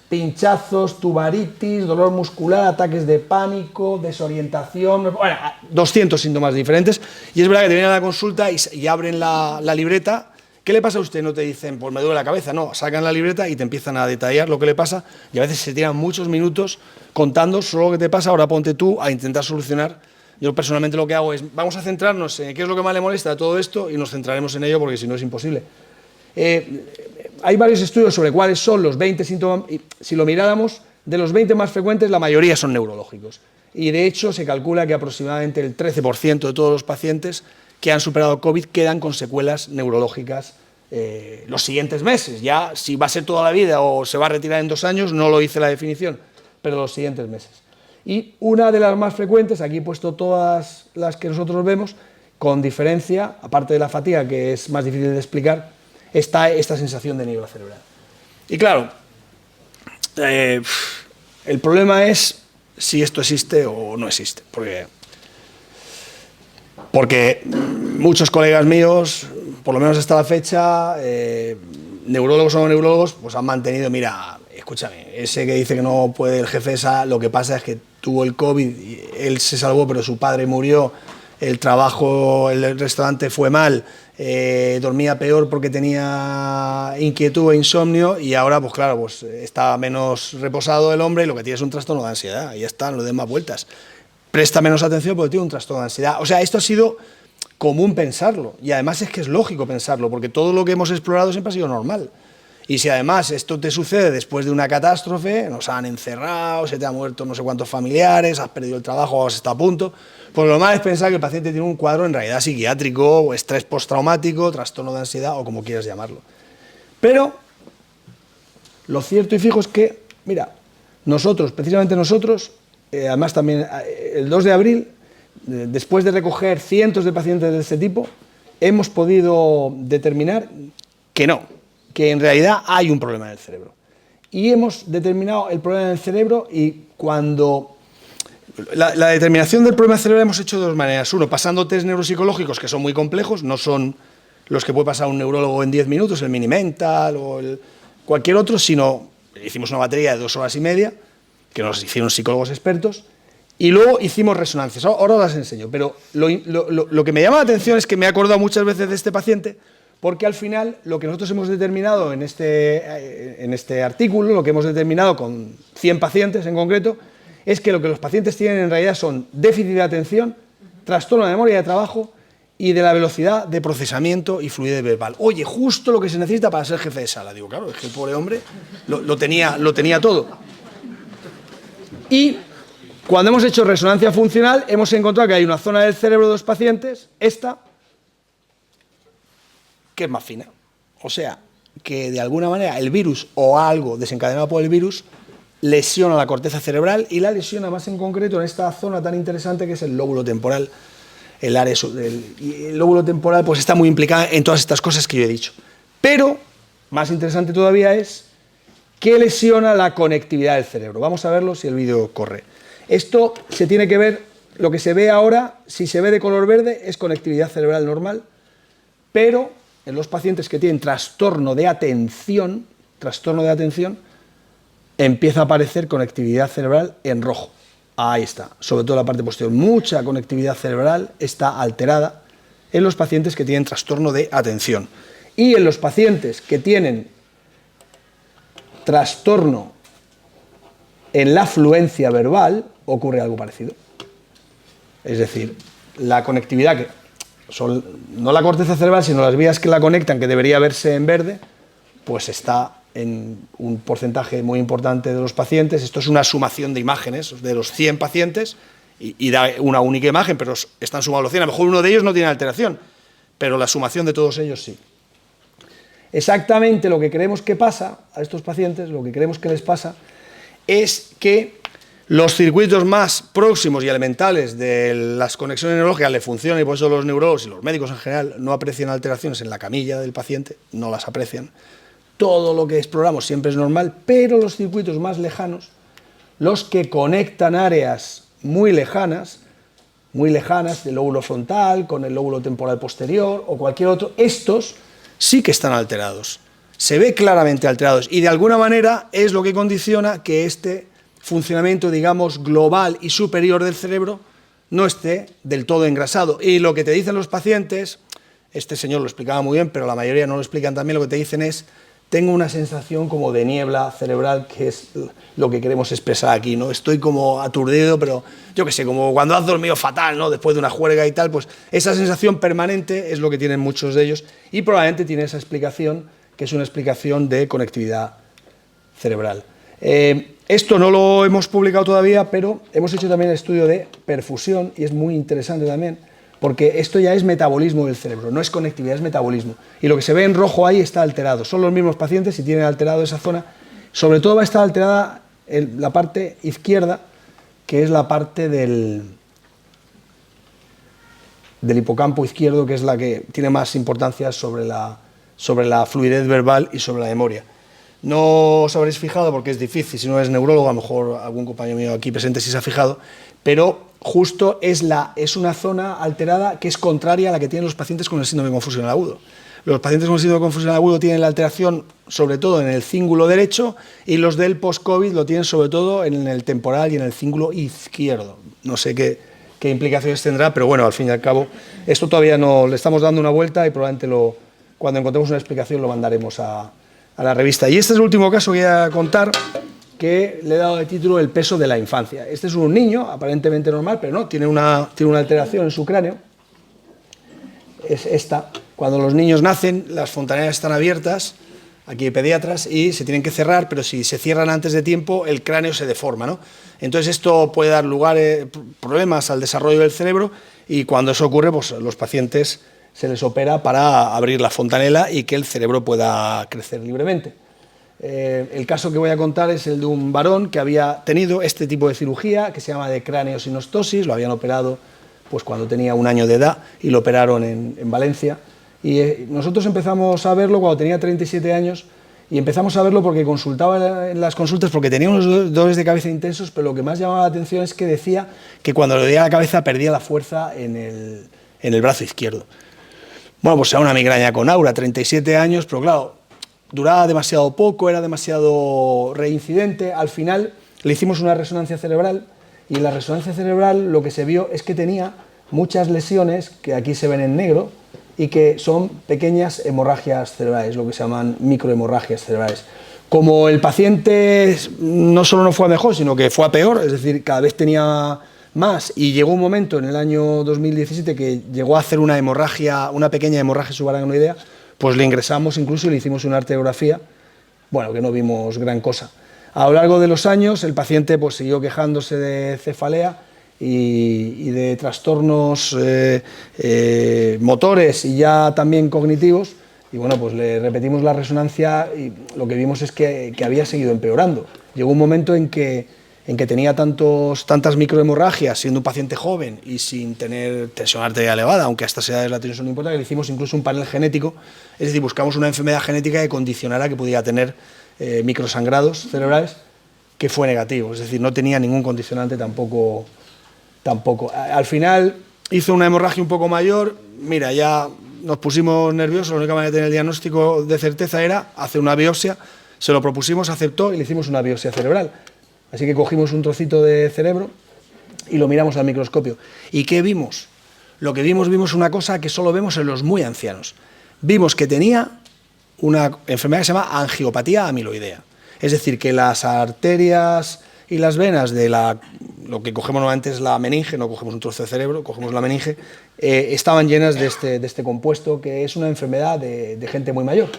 pinchazos, tubaritis, dolor muscular, ataques de pánico, desorientación, bueno, 200 síntomas diferentes. Y es verdad que te vienen a la consulta y abren la libreta. ¿Qué le pasa a usted? No te dicen, pues me duele la cabeza, no, sacan la libreta y te empiezan a detallar lo que le pasa y a veces se tiran muchos minutos contando solo lo que te pasa, ahora ponte tú a intentar solucionar. Yo personalmente lo que hago es, vamos a centrarnos en qué es lo que más le molesta de todo esto y nos centraremos en ello porque si no es imposible. Hay varios estudios sobre cuáles son los 20 síntomas, y si lo miráramos, de los 20 más frecuentes la mayoría son neurológicos y de hecho se calcula que aproximadamente el 13% de todos los pacientes que han superado COVID quedan con secuelas neurológicas los siguientes meses. Ya si va a ser toda la vida o se va a retirar en 2 años, no lo hice la definición, pero los siguientes meses. Y una de las más frecuentes, aquí he puesto todas las que nosotros vemos, con diferencia, aparte de la fatiga, que es más difícil de explicar, está esta sensación de niebla cerebral. Y claro, el problema es si esto existe o no existe, porque muchos colegas míos, por lo menos hasta la fecha, neurólogos o no neurólogos, pues han mantenido, mira, escúchame, ese que dice que no puede el jefe esa, lo que pasa es que tuvo el COVID, y él se salvó, pero su padre murió, el trabajo, el restaurante fue mal, dormía peor porque tenía inquietud e insomnio y ahora, pues claro, pues está menos reposado el hombre y lo que tiene es un trastorno de ansiedad, y ya está, no le den más vueltas. Presta menos atención porque tiene un trastorno de ansiedad. O sea, esto ha sido común pensarlo y además es que es lógico pensarlo porque todo lo que hemos explorado siempre ha sido normal. Y si además esto te sucede después de una catástrofe, nos han encerrado, se te han muerto no sé cuántos familiares, has perdido el trabajo, has estado a punto, pues lo normal es pensar que el paciente tiene un cuadro en realidad psiquiátrico o estrés postraumático, trastorno de ansiedad o como quieras llamarlo. Pero lo cierto y fijo es que, mira, nosotros, precisamente nosotros, además también el 2 de abril, después de recoger cientos de pacientes de este tipo, hemos podido determinar que no, que en realidad hay un problema en el cerebro. Y hemos determinado el problema en el cerebro y cuando... La determinación del problema cerebral hemos hecho de 2 maneras. Uno, pasando test neuropsicológicos que son muy complejos, no son los que puede pasar un neurólogo en 10 minutos, el Minimental o cualquier otro, sino hicimos una batería de 2 horas y media, que nos hicieron psicólogos expertos, y luego hicimos resonancias. Ahora las enseño, pero lo que me llama la atención es que me he acordado muchas veces de este paciente, porque al final lo que nosotros hemos determinado en este artículo, lo que hemos determinado con 100 pacientes en concreto, es que lo que los pacientes tienen en realidad son déficit de atención, trastorno de memoria de trabajo y de la velocidad de procesamiento y fluidez verbal. Oye, justo lo que se necesita para ser jefe de sala. Digo, claro, es que el pobre hombre lo tenía todo. Y cuando hemos hecho resonancia funcional, hemos encontrado que hay una zona del cerebro de los pacientes, esta, que es más fina. O sea, que de alguna manera el virus o algo desencadenado por el virus lesiona la corteza cerebral y la lesiona más en concreto en esta zona tan interesante que es el lóbulo temporal. El lóbulo temporal pues está muy implicado en todas estas cosas que yo he dicho. Pero, más interesante todavía es que lesiona la conectividad del cerebro. Vamos a verlo si el vídeo corre. Esto se tiene que ver, lo que se ve ahora, si se ve de color verde, es conectividad cerebral normal, pero en los pacientes que tienen trastorno de atención, empieza a aparecer conectividad cerebral en rojo. Ahí está, sobre todo la parte posterior. Mucha conectividad cerebral está alterada en los pacientes que tienen trastorno de atención. Y en los pacientes que tienen trastorno en la fluencia verbal ocurre algo parecido. Es decir, la conectividad, que son no la corteza cerebral, sino las vías que la conectan, que debería verse en verde, pues está en un porcentaje muy importante de los pacientes. Esto es una sumación de imágenes de los 100 pacientes y da una única imagen, pero están sumados los 100. A lo mejor uno de ellos no tiene alteración, pero la sumación de todos ellos sí. Exactamente lo que creemos que pasa a estos pacientes, lo que creemos que les pasa, es que los circuitos más próximos y elementales de las conexiones neurológicas le funcionan, y por eso los neurólogos y los médicos en general no aprecian alteraciones en la camilla del paciente, no las aprecian. Todo lo que exploramos siempre es normal, pero los circuitos más lejanos, los que conectan áreas muy lejanas, del lóbulo frontal con el lóbulo temporal posterior o cualquier otro, estos sí que están alterados. Se ve claramente alterados y de alguna manera es lo que condiciona que este funcionamiento, digamos, global y superior del cerebro no esté del todo engrasado. Y lo que te dicen los pacientes, este señor lo explicaba muy bien, pero la mayoría no lo explican también, lo que te dicen es: tengo una sensación como de niebla cerebral, que es lo que queremos expresar aquí, ¿no? Estoy como aturdido, pero yo qué sé, como cuando has dormido fatal, ¿no? Después de una juerga y tal, pues esa sensación permanente es lo que tienen muchos de ellos y probablemente tiene esa explicación, que es una explicación de conectividad cerebral. Esto no lo hemos publicado todavía, pero hemos hecho también el estudio de perfusión y es muy interesante también, porque esto ya es metabolismo del cerebro, no es conectividad, es metabolismo. Y lo que se ve en rojo ahí está alterado. Son los mismos pacientes y tienen alterado esa zona. Sobre todo va a estar alterada en la parte izquierda, que es la parte del hipocampo izquierdo, que es la que tiene más importancia sobre la fluidez verbal y sobre la memoria. No os habréis fijado porque es difícil, si no eres neurólogo, a lo mejor algún compañero mío aquí presente sí se ha fijado, pero justo es una zona alterada que es contraria a la que tienen los pacientes con el síndrome confusional agudo. Los pacientes con el síndrome confusional agudo tienen la alteración sobre todo en el cíngulo derecho y los del post-COVID lo tienen sobre todo en el temporal y en el cíngulo izquierdo. No sé qué implicaciones tendrá, pero bueno, al fin y al cabo, esto todavía no le estamos dando una vuelta y probablemente cuando encontremos una explicación lo mandaremos a la revista. Y este es el último caso que voy a contar, que le he dado de título El peso de la infancia. Este es un niño aparentemente normal, pero no, tiene una alteración en su cráneo. Es esta. Cuando los niños nacen, las fontanelas están abiertas, aquí hay pediatras, y se tienen que cerrar, pero si se cierran antes de tiempo, el cráneo se deforma, ¿no? Entonces esto puede dar lugar a problemas al desarrollo del cerebro, y cuando eso ocurre, pues los pacientes se les opera para abrir la fontanela y que el cerebro pueda crecer libremente. El caso que voy a contar es el de un varón que había tenido este tipo de cirugía, que se llama de craneosinostosis. Lo habían operado pues cuando tenía 1 año de edad y lo operaron en Valencia. Y nosotros empezamos a verlo cuando tenía 37 años y empezamos a verlo porque consultaba en las consultas, porque tenía unos dolores de cabeza intensos, pero lo que más llamaba la atención es que decía que cuando le dolía la cabeza perdía la fuerza en el brazo izquierdo. Bueno, pues era una migraña con aura, 37 años, pero claro, duraba demasiado poco, era demasiado reincidente. Al final le hicimos una resonancia cerebral y en la resonancia cerebral lo que se vio es que tenía muchas lesiones que aquí se ven en negro y que son pequeñas hemorragias cerebrales, lo que se llaman microhemorragias cerebrales. Como el paciente no solo no fue a mejor, sino que fue a peor, es decir, cada vez tenía más, y llegó un momento en el año 2017 que llegó a hacer una pequeña hemorragia subaracnoidea, pues le ingresamos incluso y le hicimos una arteriografía, bueno, que no vimos gran cosa. A lo largo de los años el paciente pues siguió quejándose de cefalea y de trastornos motores y ya también cognitivos, y bueno, pues le repetimos la resonancia y lo que vimos es que había seguido empeorando. Llegó un momento en que tenía tantas microhemorragias, siendo un paciente joven y sin tener tensión arterial elevada, aunque a estas edades la tensión no importa, que le hicimos incluso un panel genético, es decir, buscamos una enfermedad genética que condicionara que pudiera tener microsangrados cerebrales, que fue negativo, es decir, no tenía ningún condicionante tampoco. Al final hizo una hemorragia un poco mayor, mira, ya nos pusimos nerviosos, la única manera de tener el diagnóstico de certeza era hacer una biopsia, se lo propusimos, aceptó y le hicimos una biopsia cerebral. Así que cogimos un trocito de cerebro y lo miramos al microscopio. ¿Y qué vimos? Lo que vimos una cosa que solo vemos en los muy ancianos. Vimos que tenía una enfermedad que se llama angiopatía amiloidea. Es decir, que las arterias y las venas de lo que cogemos normalmente es la meninge, no cogemos un trozo de cerebro, cogemos la meninge, estaban llenas de este compuesto que es una enfermedad de gente muy mayor.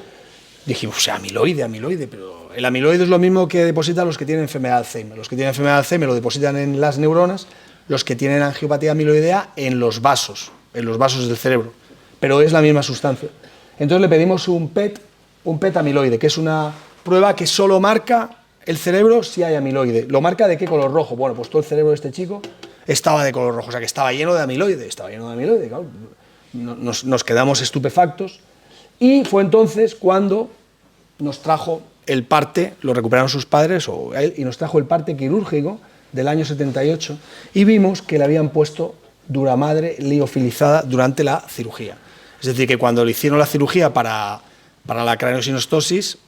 Dijimos, o sea, amiloide, pero el amiloide es lo mismo que depositan los que tienen enfermedad de Alzheimer. Los que tienen enfermedad de Alzheimer lo depositan en las neuronas, los que tienen angiopatía amiloidea en los vasos del cerebro, pero es la misma sustancia. Entonces le pedimos un PET amiloide, que es una prueba que solo marca el cerebro si hay amiloide. ¿Lo marca de qué color rojo? Bueno, pues todo el cerebro de este chico estaba de color rojo, o sea que estaba lleno de amiloide, claro. Nos quedamos estupefactos y fue entonces cuando nos trajo el parte, lo recuperaron sus padres o él, y nos trajo el parte quirúrgico del año 78 y vimos que le habían puesto duramadre liofilizada durante la cirugía. Es decir, que cuando le hicieron la cirugía para la craneosinostosis,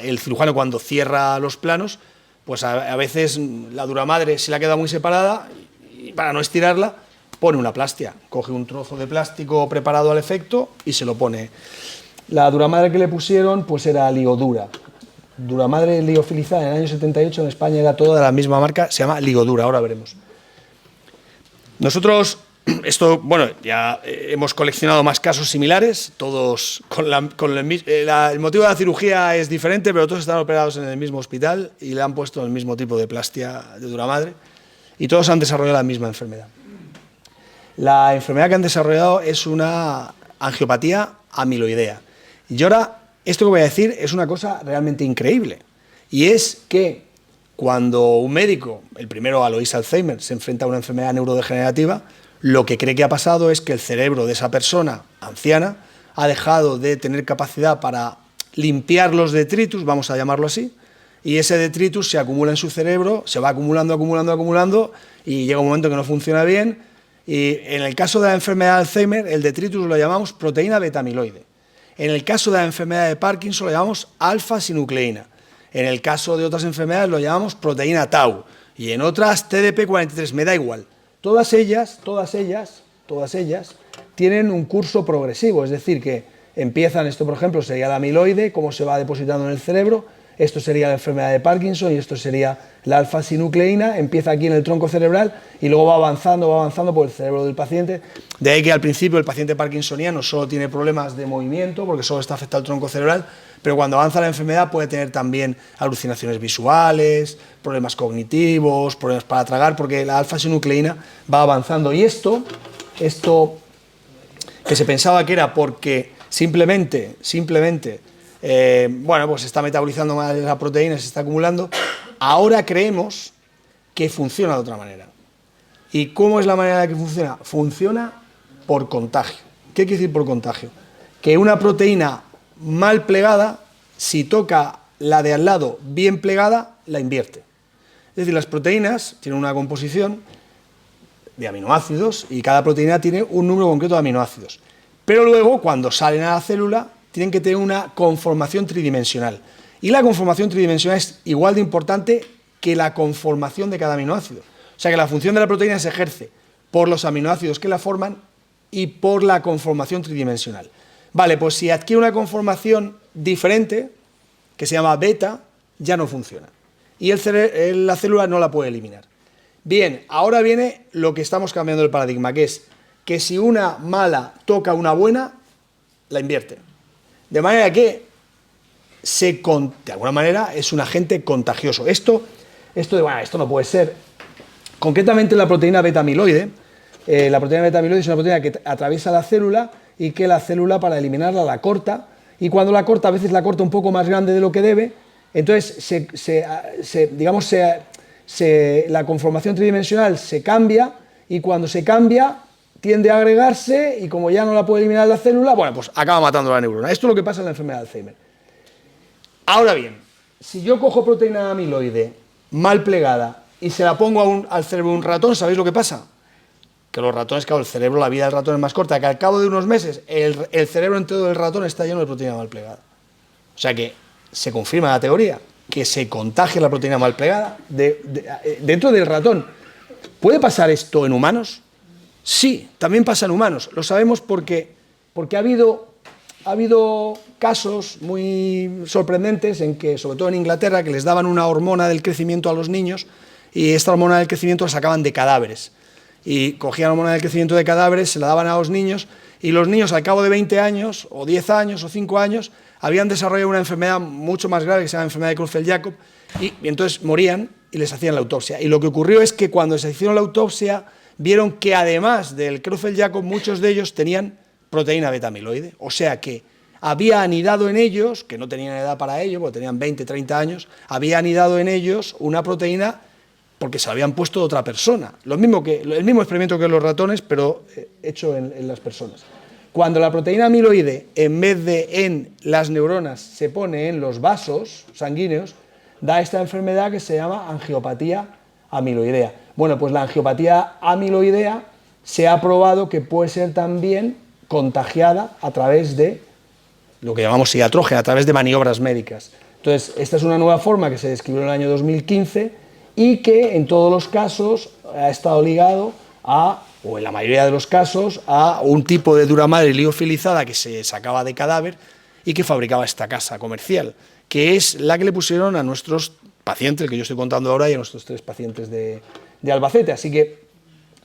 el cirujano cuando cierra los planos, pues a veces la duramadre se le ha quedado muy separada y para no estirarla pone una plastia, coge un trozo de plástico preparado al efecto y se lo pone. La duramadre que le pusieron pues era ligodura. Duramadre liofilizada en el año 78 en España era toda de la misma marca, se llama ligodura, ahora veremos. Nosotros, ya hemos coleccionado más casos similares, todos el motivo de la cirugía es diferente, pero todos están operados en el mismo hospital y le han puesto el mismo tipo de plastia de duramadre y todos han desarrollado la misma enfermedad. La enfermedad que han desarrollado es una angiopatía amiloidea. Y ahora, esto que voy a decir es una cosa realmente increíble, y es que cuando un médico, el primero Alois Alzheimer, se enfrenta a una enfermedad neurodegenerativa, lo que cree que ha pasado es que el cerebro de esa persona anciana ha dejado de tener capacidad para limpiar los detritus, vamos a llamarlo así, y ese detritus se acumula en su cerebro, se va acumulando, y llega un momento que no funciona bien, y en el caso de la enfermedad de Alzheimer, el detritus lo llamamos proteína beta-amiloide. En el caso de la enfermedad de Parkinson lo llamamos alfa-sinucleína. En el caso de otras enfermedades lo llamamos proteína tau. Y en otras TDP43, me da igual. Todas ellas tienen un curso progresivo. Es decir, que empiezan, esto por ejemplo sería la amiloide, cómo se va depositando en el cerebro. Esto sería la enfermedad de Parkinson y esto sería la alfa-sinucleína, empieza aquí en el tronco cerebral y luego va avanzando por el cerebro del paciente. De ahí que al principio el paciente parkinsoniano solo tiene problemas de movimiento porque solo está afectado el tronco cerebral, pero cuando avanza la enfermedad puede tener también alucinaciones visuales, problemas cognitivos, problemas para tragar, porque la alfa-sinucleína va avanzando. Y esto que se pensaba que era porque simplemente pues se está metabolizando más la proteína, se está acumulando, ahora creemos que funciona de otra manera. ¿Y cómo es la manera de que funciona? Funciona por contagio. ¿Qué quiere decir por contagio? Que una proteína mal plegada, si toca la de al lado bien plegada, la invierte. Es decir, las proteínas tienen una composición de aminoácidos y cada proteína tiene un número concreto de aminoácidos. Pero luego, cuando salen a la célula, tienen que tener una conformación tridimensional. Y la conformación tridimensional es igual de importante que la conformación de cada aminoácido. O sea que la función de la proteína se ejerce por los aminoácidos que la forman y por la conformación tridimensional. Vale, pues si adquiere una conformación diferente, que se llama beta, ya no funciona. Y la célula no la puede eliminar. Bien, ahora viene lo que estamos cambiando el paradigma, que es que si una mala toca una buena, la invierte. De manera que, de alguna manera, es un agente contagioso. Esto no puede ser. Concretamente la proteína beta-amiloide. La proteína beta-amiloide es una proteína que atraviesa la célula y que la célula, para eliminarla, la corta. Y cuando la corta, a veces la corta un poco más grande de lo que debe. Entonces, la conformación tridimensional se cambia y cuando se cambia tiende a agregarse y como ya no la puede eliminar la célula, bueno, pues acaba matando la neurona. Esto es lo que pasa en la enfermedad de Alzheimer. Ahora bien, si yo cojo proteína amiloide mal plegada y se la pongo al cerebro de un ratón, ¿sabéis lo que pasa? Que los ratones, claro, el cerebro, la vida del ratón es más corta, que al cabo de unos meses el cerebro entero del ratón está lleno de proteína mal plegada. O sea que se confirma la teoría, que se contagia la proteína mal plegada dentro del ratón. ¿Puede pasar esto en humanos? Sí, también pasa en humanos. Lo sabemos porque ha habido casos muy sorprendentes en que, sobre todo en Inglaterra, que les daban una hormona del crecimiento a los niños y esta hormona del crecimiento la sacaban de cadáveres. Y cogían la hormona del crecimiento de cadáveres, se la daban a los niños y los niños al cabo de 20 años, o 10 años, o 5 años, habían desarrollado una enfermedad mucho más grave que se llama enfermedad de Creutzfeldt-Jakob y entonces morían y les hacían la autopsia. Y lo que ocurrió es que cuando se hicieron la autopsia vieron que además del Creutzfeldt-Jakob muchos de ellos tenían proteína beta-amiloide, o sea que había anidado en ellos, que no tenían edad para ello, porque tenían 20, 30 años, había anidado en ellos una proteína porque se la habían puesto de otra persona. El mismo experimento que en los ratones, pero hecho en las personas. Cuando la proteína amiloide, en vez de en las neuronas, se pone en los vasos sanguíneos, da esta enfermedad que se llama angiopatía amiloidea. Bueno, pues la angiopatía amiloidea se ha probado que puede ser también contagiada a través de lo que llamamos iatrogena, a través de maniobras médicas. Entonces, esta es una nueva forma que se describió en el año 2015 y que en todos los casos ha estado ligado a, o en la mayoría de los casos, a un tipo de dura madre liofilizada que se sacaba de cadáver y que fabricaba esta casa comercial, que es la que le pusieron a nuestros pacientes, el que yo estoy contando ahora, y a nuestros 3 pacientes de Albacete. Así que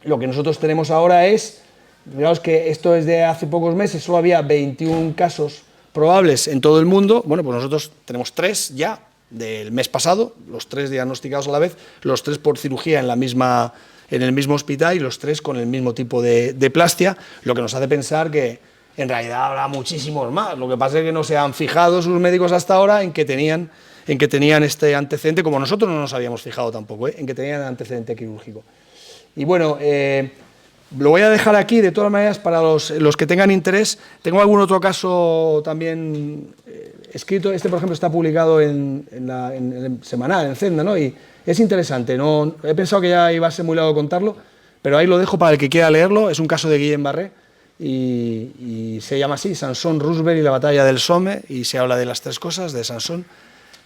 lo que nosotros tenemos ahora es, digamos que esto es de hace pocos meses, solo había 21 casos probables en todo el mundo. Bueno, pues nosotros tenemos 3 ya del mes pasado, los 3 diagnosticados a la vez, los 3 por cirugía en el mismo hospital y los 3 con el mismo tipo de plastia, lo que nos hace pensar que en realidad habrá muchísimos más. Lo que pasa es que no se han fijado sus médicos hasta ahora en que tenían este antecedente, como nosotros no nos habíamos fijado tampoco, en que tenían antecedente quirúrgico. Y bueno, lo voy a dejar aquí, de todas maneras, para los que tengan interés. Tengo algún otro caso también escrito. Este, por ejemplo, está publicado en el semanal, en Zenda, ¿no? Y es interesante. No, he pensado que ya iba a ser muy largo contarlo, pero ahí lo dejo para el que quiera leerlo. Es un caso de Guillain-Barré y se llama así, Sansón, Roosevelt y la batalla del Somme, y se habla de las 3 cosas, de Sansón,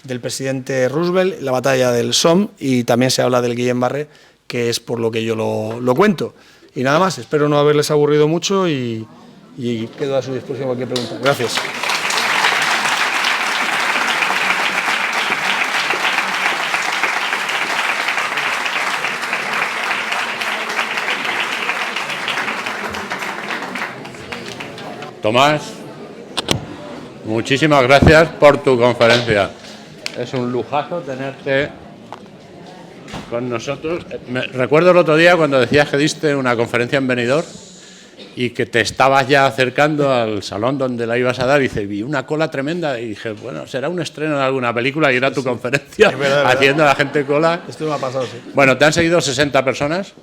del presidente Roosevelt, la batalla del Somme, y también se habla del Guillain-Barré, que es por lo que yo lo cuento. Y nada más, espero no haberles aburrido mucho y quedo a su disposición cualquier pregunta. Gracias. Tomás, muchísimas gracias por tu conferencia. Es un lujazo tenerte con nosotros. Recuerdo el otro día cuando decías que diste una conferencia en Benidorm y que te estabas ya acercando al salón donde la ibas a dar, y dice, vi una cola tremenda, y dije, bueno, será un estreno de alguna película y era tu conferencia, verdad, haciendo a la gente cola. Esto me ha pasado, sí. Bueno, te han seguido 60 personas,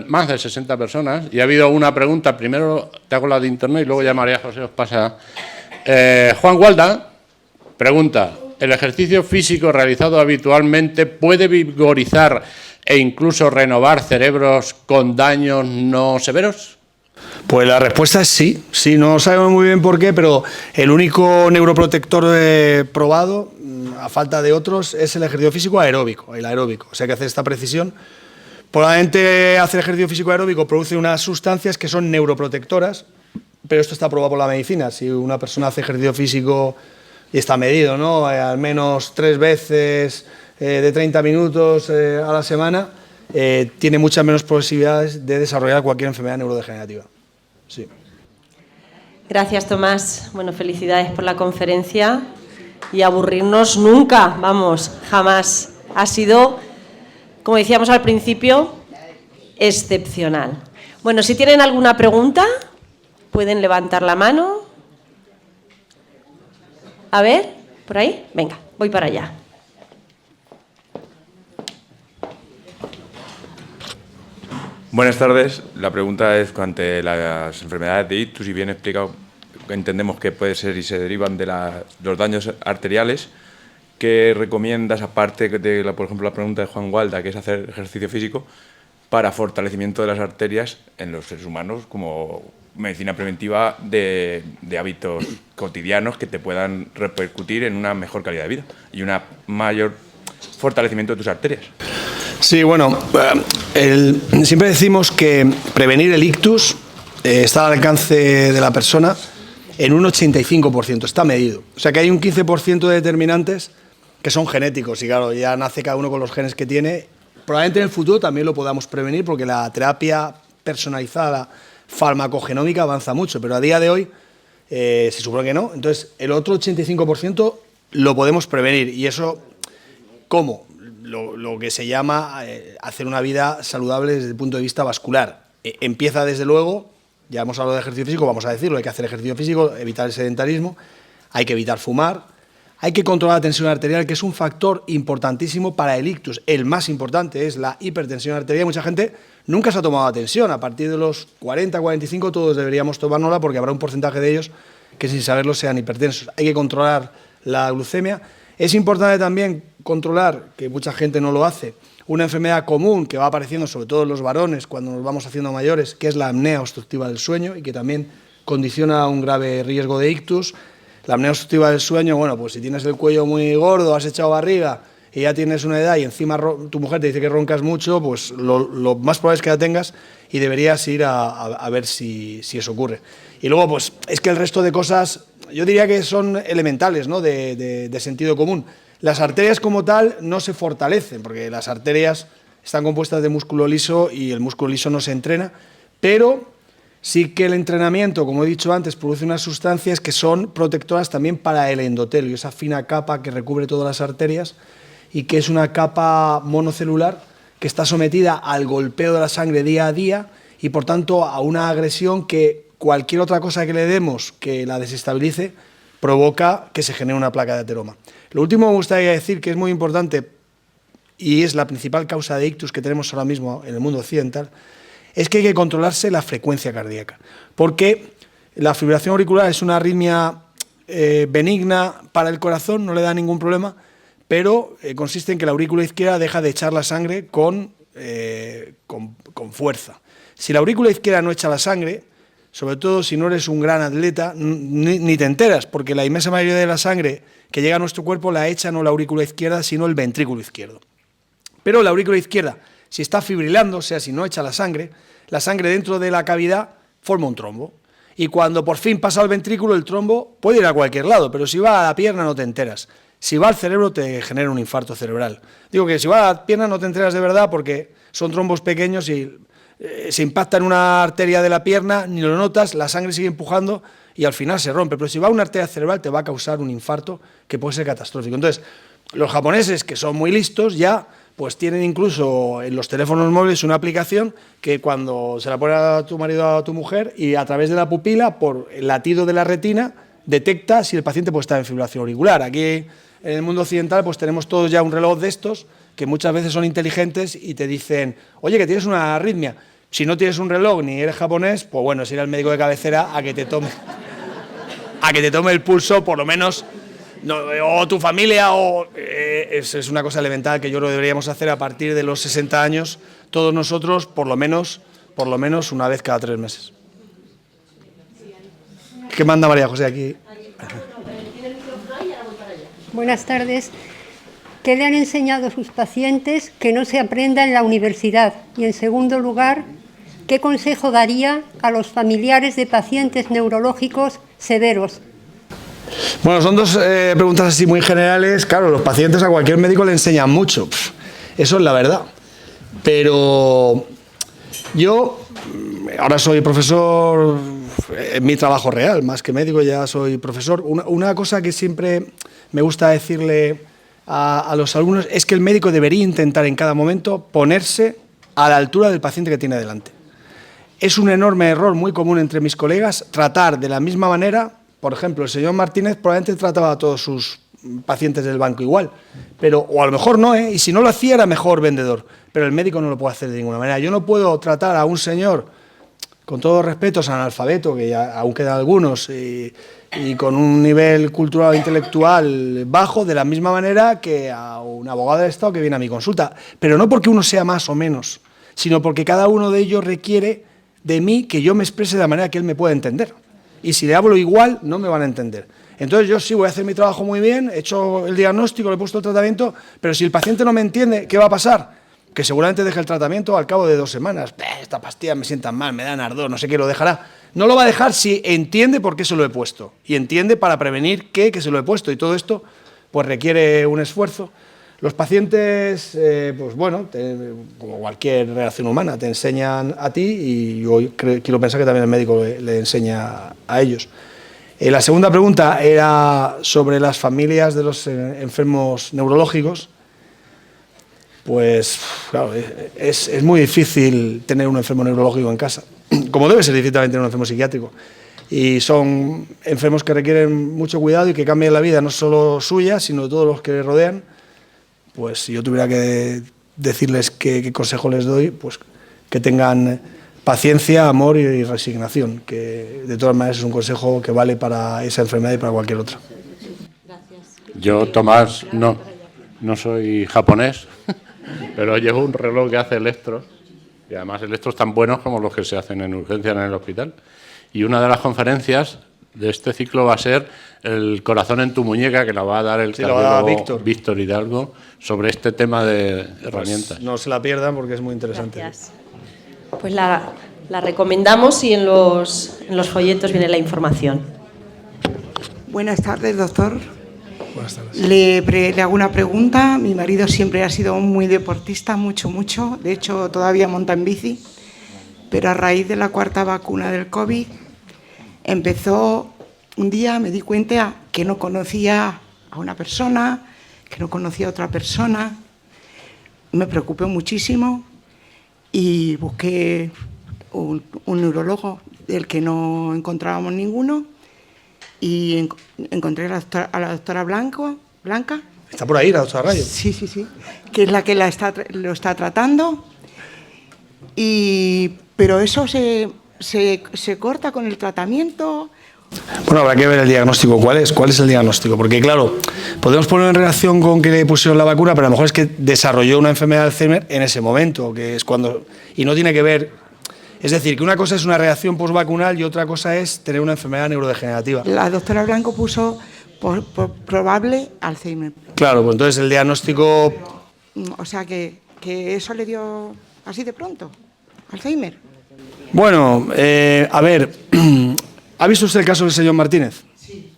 más de 60 personas, y ha habido una pregunta, primero te hago la de internet y luego ya María José os pasa. Juan Gualda pregunta, ¿el ejercicio físico realizado habitualmente puede vigorizar e incluso renovar cerebros con daños no severos? Pues la respuesta es sí. Sí, no sabemos muy bien por qué, pero el único neuroprotector probado, a falta de otros, es el ejercicio físico aeróbico, el aeróbico. O sea, que hacer esta precisión. Probablemente hacer ejercicio físico aeróbico produce unas sustancias que son neuroprotectoras, pero esto está probado por la medicina. Si una persona hace ejercicio físico y está medido, ¿no?, al menos 3 veces de 30 minutos a la semana, tiene muchas menos posibilidades de desarrollar cualquier enfermedad neurodegenerativa. Sí. Gracias, Tomás. Bueno, felicidades por la conferencia y aburrirnos nunca, vamos, jamás. Ha sido, como decíamos al principio, excepcional. Bueno, si tienen alguna pregunta, pueden levantar la mano. A ver, por ahí. Venga, voy para allá. Buenas tardes. La pregunta es ante las enfermedades de ictus, y bien explicado, entendemos que puede ser y se derivan de los daños arteriales. ¿Qué recomiendas, aparte de, por ejemplo, la pregunta de Juan Gualda, que es hacer ejercicio físico, para fortalecimiento de las arterias en los seres humanos como medicina preventiva de hábitos cotidianos que te puedan repercutir en una mejor calidad de vida y un mayor fortalecimiento de tus arterias? Sí, bueno, siempre decimos que prevenir el ictus está al alcance de la persona en un 85%, está medido. O sea que hay un 15% de determinantes que son genéticos y claro, ya nace cada uno con los genes que tiene. Probablemente en el futuro también lo podamos prevenir porque la terapia personalizada farmacogenómica avanza mucho, pero a día de hoy se supone que no. Entonces, el otro 85% lo podemos prevenir. ¿Y eso cómo? Lo que se llama hacer una vida saludable desde el punto de vista vascular. Empieza desde luego, ya hemos hablado de ejercicio físico, vamos a decirlo, hay que hacer ejercicio físico, evitar el sedentarismo, hay que evitar fumar, hay que controlar la tensión arterial, que es un factor importantísimo para el ictus. El más importante es la hipertensión arterial. Mucha gente nunca se ha tomado la tensión. A partir de los 40, 45 todos deberíamos tomárnosla porque habrá un porcentaje de ellos que sin saberlo sean hipertensos. Hay que controlar la glucemia. Es importante también controlar, que mucha gente no lo hace, una enfermedad común que va apareciendo sobre todo en los varones cuando nos vamos haciendo mayores, que es la apnea obstructiva del sueño y que también condiciona un grave riesgo de ictus. La apnea obstructiva del sueño, bueno, pues si tienes el cuello muy gordo, has echado barriga y ya tienes una edad y encima tu mujer te dice que roncas mucho, pues lo más probable es que la tengas y deberías ir a ver si eso ocurre. Y luego, pues es que el resto de cosas, yo diría que son elementales, ¿no? de sentido común. Las arterias como tal no se fortalecen, porque las arterias están compuestas de músculo liso y el músculo liso no se entrena, pero sí que el entrenamiento, como he dicho antes, produce unas sustancias que son protectoras también para el endotelio, esa fina capa que recubre todas las arterias y que es una capa monocelular que está sometida al golpeo de la sangre día a día y por tanto a una agresión que cualquier otra cosa que le demos que la desestabilice provoca que se genere una placa de ateroma. Lo último que me gustaría decir, que es muy importante y es la principal causa de ictus que tenemos ahora mismo en el mundo occidental, es que hay que controlarse la frecuencia cardíaca, porque la fibrilación auricular es una arritmia benigna para el corazón, no le da ningún problema, pero consiste en que la aurícula izquierda deja de echar la sangre con fuerza. Si la aurícula izquierda no echa la sangre, sobre todo si no eres un gran atleta, ni te enteras, porque la inmensa mayoría de la sangre que llega a nuestro cuerpo la echa no la aurícula izquierda, sino el ventrículo izquierdo. Pero la aurícula izquierda, si está fibrilando, o sea, si no echa la sangre dentro de la cavidad forma un trombo. Y cuando por fin pasa al ventrículo, el trombo puede ir a cualquier lado, pero si va a la pierna no te enteras. Si va al cerebro te genera un infarto cerebral. Digo que si va a la pierna no te enteras de verdad porque son trombos pequeños y se impacta en una arteria de la pierna, ni lo notas, la sangre sigue empujando y al final se rompe. Pero si va a una arteria cerebral te va a causar un infarto que puede ser catastrófico. Entonces, los japoneses, que son muy listos, ya pues tienen incluso en los teléfonos móviles una aplicación que cuando se la pone a tu marido o a tu mujer y a través de la pupila, por el latido de la retina, detecta si el paciente puede estar en fibrilación auricular. Aquí en el mundo occidental pues tenemos todos ya un reloj de estos que muchas veces son inteligentes y te dicen, oye, que tienes una arritmia. Si no tienes un reloj ni eres japonés, pues bueno, es ir al médico de cabecera a que te tome el pulso, por lo menos, no, o tu familia, o es una cosa elemental que yo creo que deberíamos hacer a partir de los 60 años, todos nosotros, por lo menos una vez cada 3 meses. ¿Qué manda María José aquí? Buenas tardes. ¿Qué le han enseñado a sus pacientes que no se aprenda en la universidad? Y en segundo lugar, ¿qué consejo daría a los familiares de pacientes neurológicos severos? Bueno, son dos preguntas así muy generales. Claro, los pacientes a cualquier médico le enseñan mucho. Eso es la verdad. Pero yo ahora soy profesor en mi trabajo real, más que médico, ya soy profesor. Una cosa que siempre me gusta decirle a los alumnos es que el médico debería intentar en cada momento ponerse a la altura del paciente que tiene delante. Es un enorme error muy común entre mis colegas tratar de la misma manera. Por ejemplo, el señor Martínez probablemente trataba a todos sus pacientes del banco igual, pero, o a lo mejor no, y si no lo hacía era mejor vendedor, pero el médico no lo puede hacer de ninguna manera. Yo no puedo tratar a un señor, con todos respetos, analfabeto, que ya aún quedan algunos, y con un nivel cultural e intelectual bajo, de la misma manera que a un abogado del Estado que viene a mi consulta, pero no porque uno sea más o menos, sino porque cada uno de ellos requiere de mí que yo me exprese de la manera que él me pueda entender. Y si le hablo igual, no me van a entender. Entonces yo sí voy a hacer mi trabajo muy bien, he hecho el diagnóstico, le he puesto el tratamiento, pero si el paciente no me entiende, ¿qué va a pasar? que seguramente deje el tratamiento al cabo de 2 semanas. Esta pastilla me sienta mal, me dan ardor, no sé qué, lo dejará. No lo va a dejar si entiende por qué se lo he puesto y entiende para prevenir que se lo he puesto, y todo esto pues requiere un esfuerzo. Los pacientes, pues bueno, como cualquier relación humana, te enseñan a ti, y yo quiero pensar que también el médico le enseña a ellos. La segunda pregunta era sobre las familias de los enfermos neurológicos. Pues claro, es muy difícil tener un enfermo neurológico en casa, como debe ser difícil también tener un enfermo psiquiátrico. Y son enfermos que requieren mucho cuidado y que cambian la vida, no solo suya, sino de todos los que le rodean. Pues si yo tuviera que decirles qué consejo les doy, pues que tengan paciencia, amor y resignación, que de todas maneras es un consejo que vale para esa enfermedad y para cualquier otra. Yo, Tomás, no soy japonés, pero llevo un reloj que hace electros, y además electros tan buenos como los que se hacen en urgencia en el hospital. Y una de las conferencias de este ciclo va a ser el corazón en tu muñeca, que la va a dar el cardiólogo Víctor Hidalgo, sobre este tema de herramientas. Pues no se la pierdan porque es muy interesante. Gracias. Pues la recomendamos, y en los folletos viene la información. Buenas tardes, doctor. Buenas tardes. Le hago una pregunta. Mi marido siempre ha sido muy deportista, mucho. De hecho, todavía monta en bici. Pero a raíz de la 4ª vacuna del COVID, empezó un día, me di cuenta que no conocía a una persona, que no conocía a otra persona. Me preocupé muchísimo y busqué un neurólogo del que no encontrábamos ninguno, y encontré a la doctora Blanca. ¿Está por ahí la doctora Rayo? Sí, que es la que lo está tratando. Pero eso se corta con el tratamiento. Bueno, habrá que ver el diagnóstico. ¿Cuál es el diagnóstico? Porque, claro, podemos poner en relación con que le pusieron la vacuna, pero a lo mejor es que desarrolló una enfermedad de Alzheimer en ese momento, que es cuando... Y no tiene que ver... Es decir, que una cosa es una reacción postvacunal y otra cosa es tener una enfermedad neurodegenerativa. La doctora Blanco puso por probable Alzheimer. Claro, pues entonces el diagnóstico... O sea, que eso le dio así de pronto, Alzheimer. Bueno, a ver... ¿Ha visto usted el caso del señor Martínez? Sí.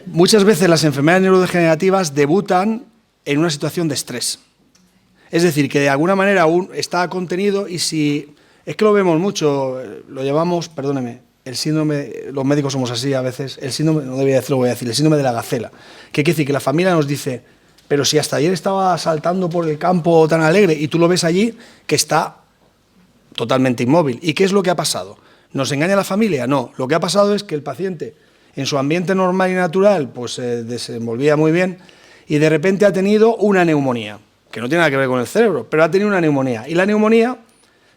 Muchas veces las enfermedades neurodegenerativas debutan en una situación de estrés. Es decir, que de alguna manera aún está contenido, y si... Es que lo vemos mucho, lo llamamos, perdóneme, el síndrome, los médicos somos así a veces, el síndrome, no debía decirlo, voy a decir, el síndrome de la gacela. Que quiere decir que la familia nos dice, pero si hasta ayer estaba saltando por el campo tan alegre, y tú lo ves allí que está totalmente inmóvil. ¿Y qué es lo que ha pasado? ¿Nos engaña la familia? No. Lo que ha pasado es que el paciente, en su ambiente normal y natural, pues se desenvolvía muy bien, y de repente ha tenido una neumonía, que no tiene nada que ver con el cerebro, pero ha tenido una neumonía. Y la neumonía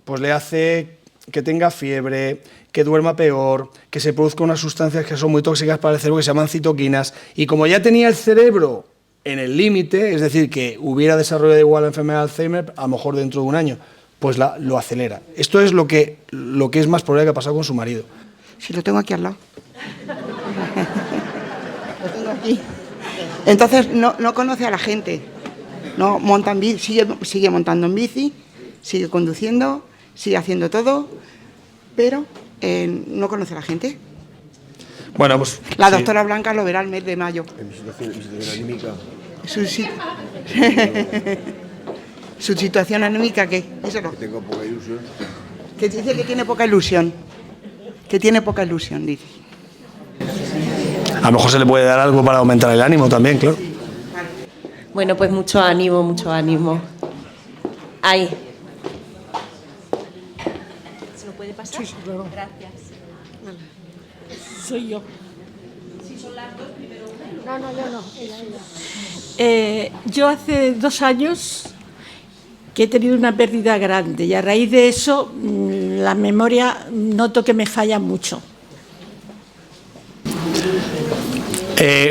pues le hace que tenga fiebre, que duerma peor, que se produzcan unas sustancias que son muy tóxicas para el cerebro, que se llaman citoquinas, y como ya tenía el cerebro en el límite, es decir, que hubiera desarrollado igual la enfermedad de Alzheimer, a lo mejor dentro de un año, pues lo acelera. Esto es lo que es más probable que ha pasado con su marido. Sí, lo tengo aquí al lado. Lo tengo aquí. Entonces, no conoce a la gente. No monta en bici, sigue montando en bici, sigue conduciendo, sigue haciendo todo, pero no conoce a la gente. Bueno, pues... La doctora Blanca lo verá el mes de mayo. En mi situación anímica. Su situación anímica, ¿qué? Díselo. Que tengo poca ilusión. Que dice que tiene poca ilusión. Que tiene poca ilusión, dice. A lo mejor se le puede dar algo para aumentar el ánimo también, claro. Bueno, pues mucho ánimo, mucho ánimo. Ahí. ¿Se lo puede pasar? Sí, claro. Gracias. Soy yo. Si son las dos, primero No, yo no. Ella. Yo hace 2 años que he tenido una pérdida grande, y a raíz de eso la memoria noto que me falla mucho.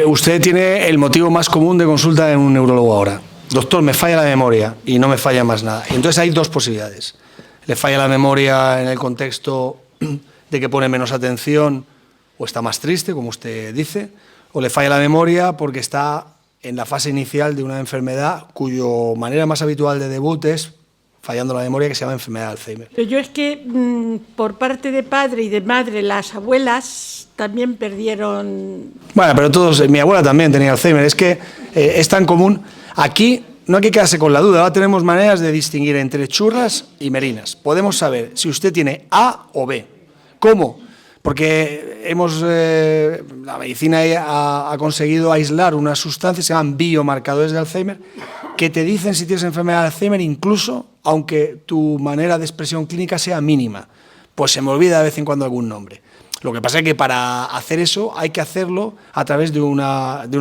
Usted tiene el motivo más común de consulta en un neurólogo ahora. Doctor, me falla la memoria y no me falla más nada. Y entonces hay 2 posibilidades. Le falla la memoria en el contexto de que pone menos atención o está más triste, como usted dice, o le falla la memoria porque está en la fase inicial de una enfermedad cuyo manera más habitual de debut es fallando la memoria, que se llama enfermedad de Alzheimer. Pero yo es que por parte de padre y de madre, las abuelas también perdieron... Bueno, pero todos, mi abuela también tenía Alzheimer, es que es tan común. Aquí no hay que quedarse con la duda, ahora tenemos maneras de distinguir entre churras y merinas. Podemos saber si usted tiene A o B. ¿Cómo? Porque la medicina ha conseguido aislar unas sustancias que se llaman biomarcadores de Alzheimer, que te dicen si tienes enfermedad de Alzheimer incluso aunque tu manera de expresión clínica sea mínima. Pues se me olvida de vez en cuando algún nombre. Lo que pasa es que para hacer eso hay que hacerlo a través de un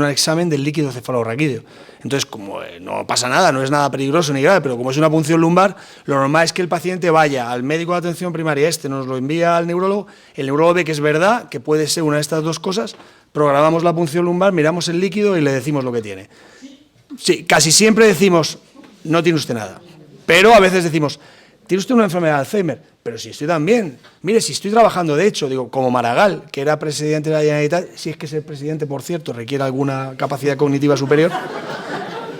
examen del líquido cefalorraquídeo. Entonces, como no pasa nada, no es nada peligroso ni grave, pero como es una punción lumbar, lo normal es que el paciente vaya al médico de atención primaria, nos lo envía al neurólogo, el neurólogo ve que es verdad, que puede ser una de estas dos cosas, programamos la punción lumbar, miramos el líquido y le decimos lo que tiene. Sí, casi siempre decimos, no tiene usted nada, pero a veces decimos, tiene usted una enfermedad de Alzheimer, pero si estoy tan bien, mire, si estoy trabajando, de hecho, digo, como Maragall, que era presidente de la Generalitat, si es que ser presidente, por cierto, requiere alguna capacidad cognitiva superior,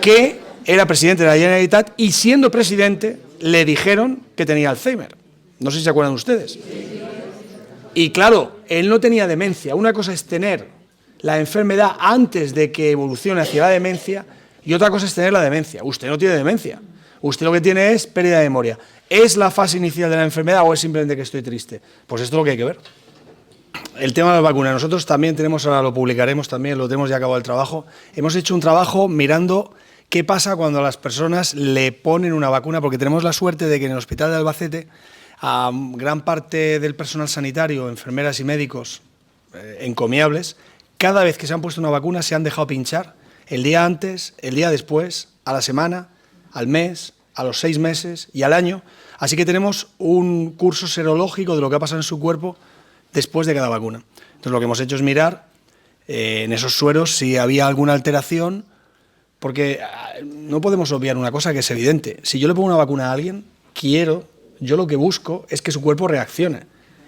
que era presidente de la Generalitat y siendo presidente le dijeron que tenía Alzheimer. No sé si se acuerdan ustedes. Y claro, él no tenía demencia. Una cosa es tener la enfermedad antes de que evolucione hacia la demencia y otra cosa es tener la demencia. Usted no tiene demencia. Usted lo que tiene es pérdida de memoria. ¿Es la fase inicial de la enfermedad o es simplemente que estoy triste? Pues esto es lo que hay que ver. El tema de las vacunas. Nosotros también tenemos, ahora lo publicaremos también, lo tenemos ya acabado el trabajo. Hemos hecho un trabajo mirando qué pasa cuando a las personas le ponen una vacuna, porque tenemos la suerte de que en el Hospital de Albacete a gran parte del personal sanitario, enfermeras y médicos encomiables, cada vez que se han puesto una vacuna se han dejado pinchar el día antes, el día después, a la semana, al mes, a los 6 meses y al año. Así que tenemos un curso serológico de lo que ha pasado en su cuerpo después de cada vacuna. Entonces lo que hemos hecho es mirar en esos sueros si había alguna alteración, porque no podemos obviar una cosa que es evidente. Si yo le pongo una vacuna a alguien, yo lo que busco es que su cuerpo reaccione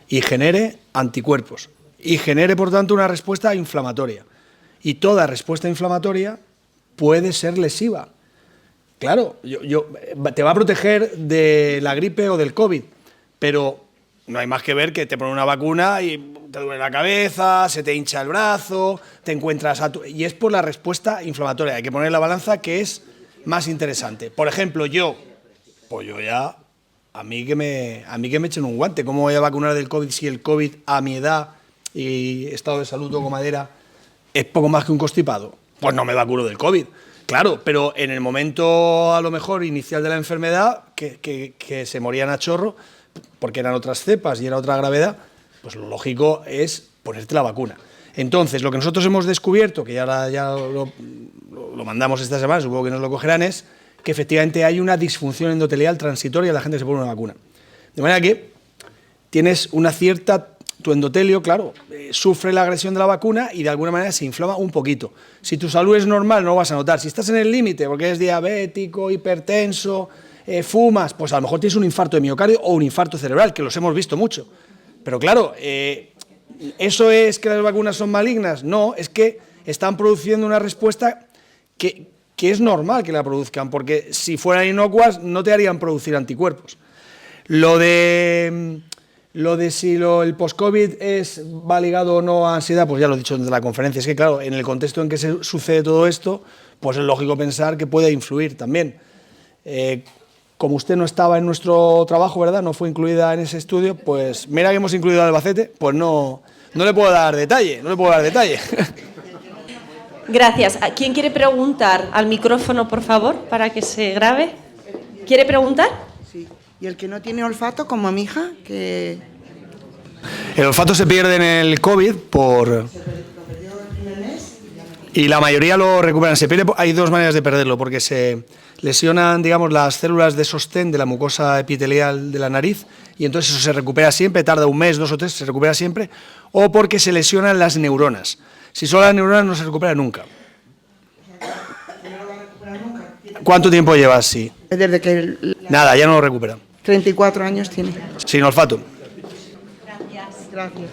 y genere anticuerpos y genere, por tanto, una respuesta inflamatoria. Y toda respuesta inflamatoria puede ser lesiva. Claro, te va a proteger de la gripe o del COVID, pero no hay más que ver que te ponen una vacuna y te duele la cabeza, se te hincha el brazo, te encuentras... Y es por la respuesta inflamatoria. Hay que poner la balanza que es más interesante. Por ejemplo, a mí que me echen un guante. ¿Cómo voy a vacunar del COVID si el COVID a mi edad y estado de salud toco madera es poco más que un constipado? Pues no me vacuno del COVID. Claro, pero en el momento a lo mejor inicial de la enfermedad, que se morían a chorro, porque eran otras cepas y era otra gravedad, pues lo lógico es ponerte la vacuna. Entonces, lo que nosotros hemos descubierto, que ya lo mandamos esta semana, supongo que nos lo cogerán, es que efectivamente hay una disfunción endotelial transitoria y la gente se pone una vacuna. De manera que tienes una cierta... Tu endotelio, claro, sufre la agresión de la vacuna y de alguna manera se inflama un poquito. Si tu salud es normal, no lo vas a notar. Si estás en el límite, porque eres diabético, hipertenso, fumas, pues a lo mejor tienes un infarto de miocardio o un infarto cerebral, que los hemos visto mucho. Pero claro, ¿eso es que las vacunas son malignas? No, es que están produciendo una respuesta que es normal que la produzcan, porque si fueran inocuas no te harían producir anticuerpos. Lo de si el post-COVID va ligado o no a ansiedad, pues ya lo he dicho desde la conferencia. Es que, claro, en el contexto en que sucede todo esto, pues es lógico pensar que puede influir también. Como usted no estaba en nuestro trabajo, ¿verdad?, no fue incluida en ese estudio, pues mira que hemos incluido a Albacete, pues no le puedo dar detalle, Gracias. ¿Quién quiere preguntar? Al micrófono, por favor, para que se grabe. ¿Quiere preguntar? Sí. Y el que no tiene olfato, como mi hija, que... El olfato se pierde en el COVID y la mayoría lo recuperan. Se pierde, hay dos maneras de perderlo, porque se lesionan, digamos, las células de sostén de la mucosa epitelial de la nariz y entonces eso se recupera siempre, tarda un mes, 2 o 3, se recupera siempre, o porque se lesionan las neuronas. Si son las neuronas no se recupera nunca. ¿Cuánto tiempo llevas? Sí. Desde que... Nada, ya no lo recupera. 34 años tiene. Sin olfato. Gracias.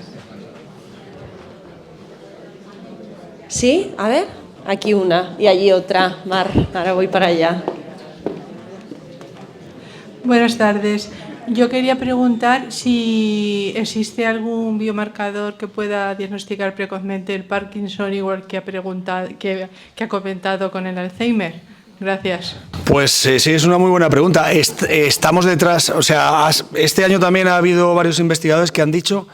¿Sí? A ver. Aquí una y allí otra. Mar, ahora voy para allá. Buenas tardes. Yo quería preguntar si existe algún biomarcador que pueda diagnosticar precozmente el Parkinson, igual que ha comentado con el Alzheimer. Gracias. Pues sí, es una muy buena pregunta. Estamos detrás, o sea, este año también ha habido varios investigadores que han dicho,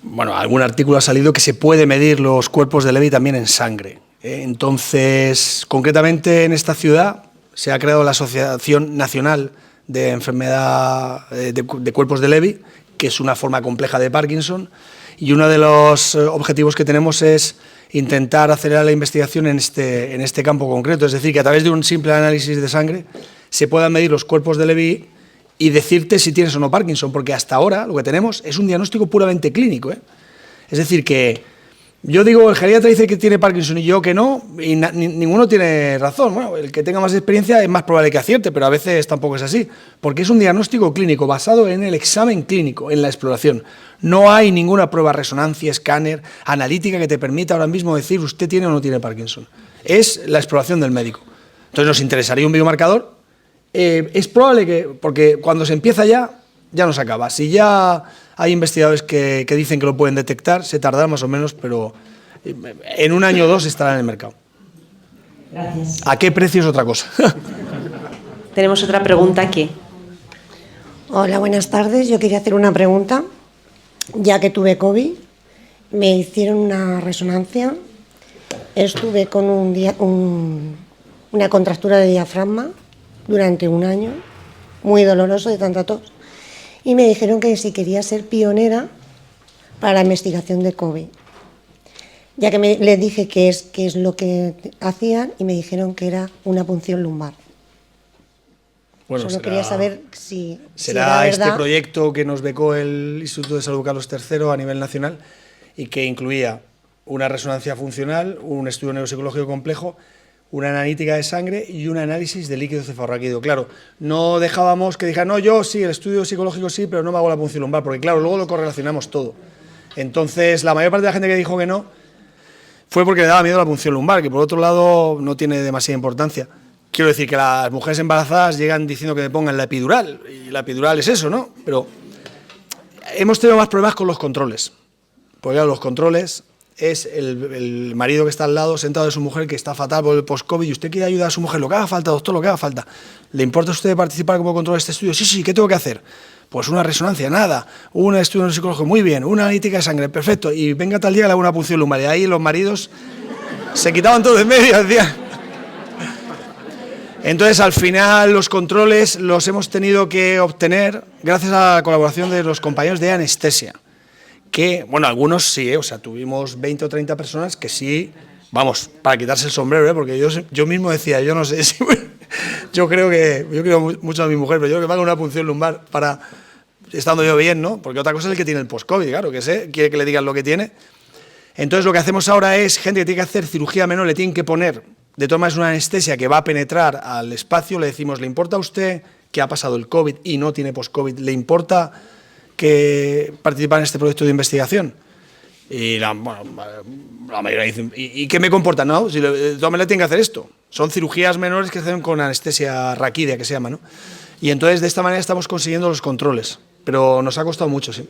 bueno, algún artículo ha salido que se puede medir los cuerpos de Levy también en sangre. Entonces, concretamente en esta ciudad se ha creado la Asociación Nacional de Enfermedad de Cuerpos de Levy, que es una forma compleja de Parkinson, y uno de los objetivos que tenemos es intentar acelerar la investigación en este campo concreto, es decir, que a través de un simple análisis de sangre se puedan medir los cuerpos de Levy y decirte si tienes o no Parkinson, porque hasta ahora lo que tenemos es un diagnóstico puramente clínico, ¿eh? Es decir, que yo digo, el geriatra dice que tiene Parkinson y yo que no, y ninguno tiene razón. Bueno, el que tenga más experiencia es más probable que acierte, pero a veces tampoco es así, porque es un diagnóstico clínico basado en el examen clínico, en la exploración. No hay ninguna prueba, resonancia, escáner, analítica que te permita ahora mismo decir usted tiene o no tiene Parkinson. Es la exploración del médico. Entonces nos interesaría un biomarcador. Es probable que, porque cuando se empieza ya no se acaba. Si ya hay investigadores que dicen que lo pueden detectar, se tardará más o menos, pero en un año o dos estará en el mercado. Gracias. ¿A qué precio es otra cosa? Tenemos otra pregunta aquí. Hola, buenas tardes. Yo quería hacer una pregunta. Ya que tuve COVID, me hicieron una resonancia, estuve con una contractura de diafragma durante un año, muy doloroso de tanta tos, y me dijeron que si quería ser pionera para la investigación de COVID. Ya que les dije qué es lo que hacían y me dijeron que era una punción lumbar. Bueno, solo quería saber si será era este verdad. proyecto que nos becó el Instituto de Salud Carlos III a nivel nacional y que incluía una resonancia funcional, un estudio neuropsicológico complejo, una analítica de sangre y un análisis de líquido cefalorraquídeo. Claro, no dejábamos que dijeran, no, yo sí, el estudio psicológico sí, pero no me hago la punción lumbar, porque claro, luego lo correlacionamos todo. Entonces, la mayor parte de la gente que dijo que no fue porque le daba miedo la punción lumbar, que por otro lado no tiene demasiada importancia. Quiero decir que las mujeres embarazadas llegan diciendo que me pongan la epidural, y la epidural es eso, ¿no? Pero hemos tenido más problemas con los controles, porque claro, los controles es el marido que está al lado sentado de su mujer que está fatal por el post-COVID y usted quiere ayudar a su mujer, lo que haga falta, doctor, lo que haga falta. ¿Le importa a usted participar como control de este estudio? Sí, ¿qué tengo que hacer? Pues una resonancia, nada, un estudio psicológico, muy bien, una analítica de sangre, perfecto, y venga tal día que le hago una punción lumbar. Y ahí los maridos se quitaban todo de medio, decían. Entonces, al final, los controles los hemos tenido que obtener gracias a la colaboración de los compañeros de anestesia. Que, bueno, algunos sí, o sea, tuvimos 20 o 30 personas que sí, vamos, para quitarse el sombrero, porque yo mismo decía, yo no sé si... yo quiero mucho a mi mujer, pero yo creo que me haga una punción lumbar para, estando yo bien, ¿no? Porque otra cosa es el que tiene el post-COVID, claro, que quiere que le digan lo que tiene. Entonces, lo que hacemos ahora es, gente que tiene que hacer cirugía menor, le tienen que poner, de todas maneras, una anestesia que va a penetrar al espacio, le decimos, ¿le importa a usted que ha pasado el COVID y no tiene post-COVID? ¿Le importa que participar en este proyecto de investigación? Y la mayoría dicen, ¿y qué me comporta? No, si de todas maneras tienen que hacer esto. Son cirugías menores que se hacen con anestesia raquídea, que se llama, ¿no? Y entonces de esta manera estamos consiguiendo los controles, pero nos ha costado mucho, sí.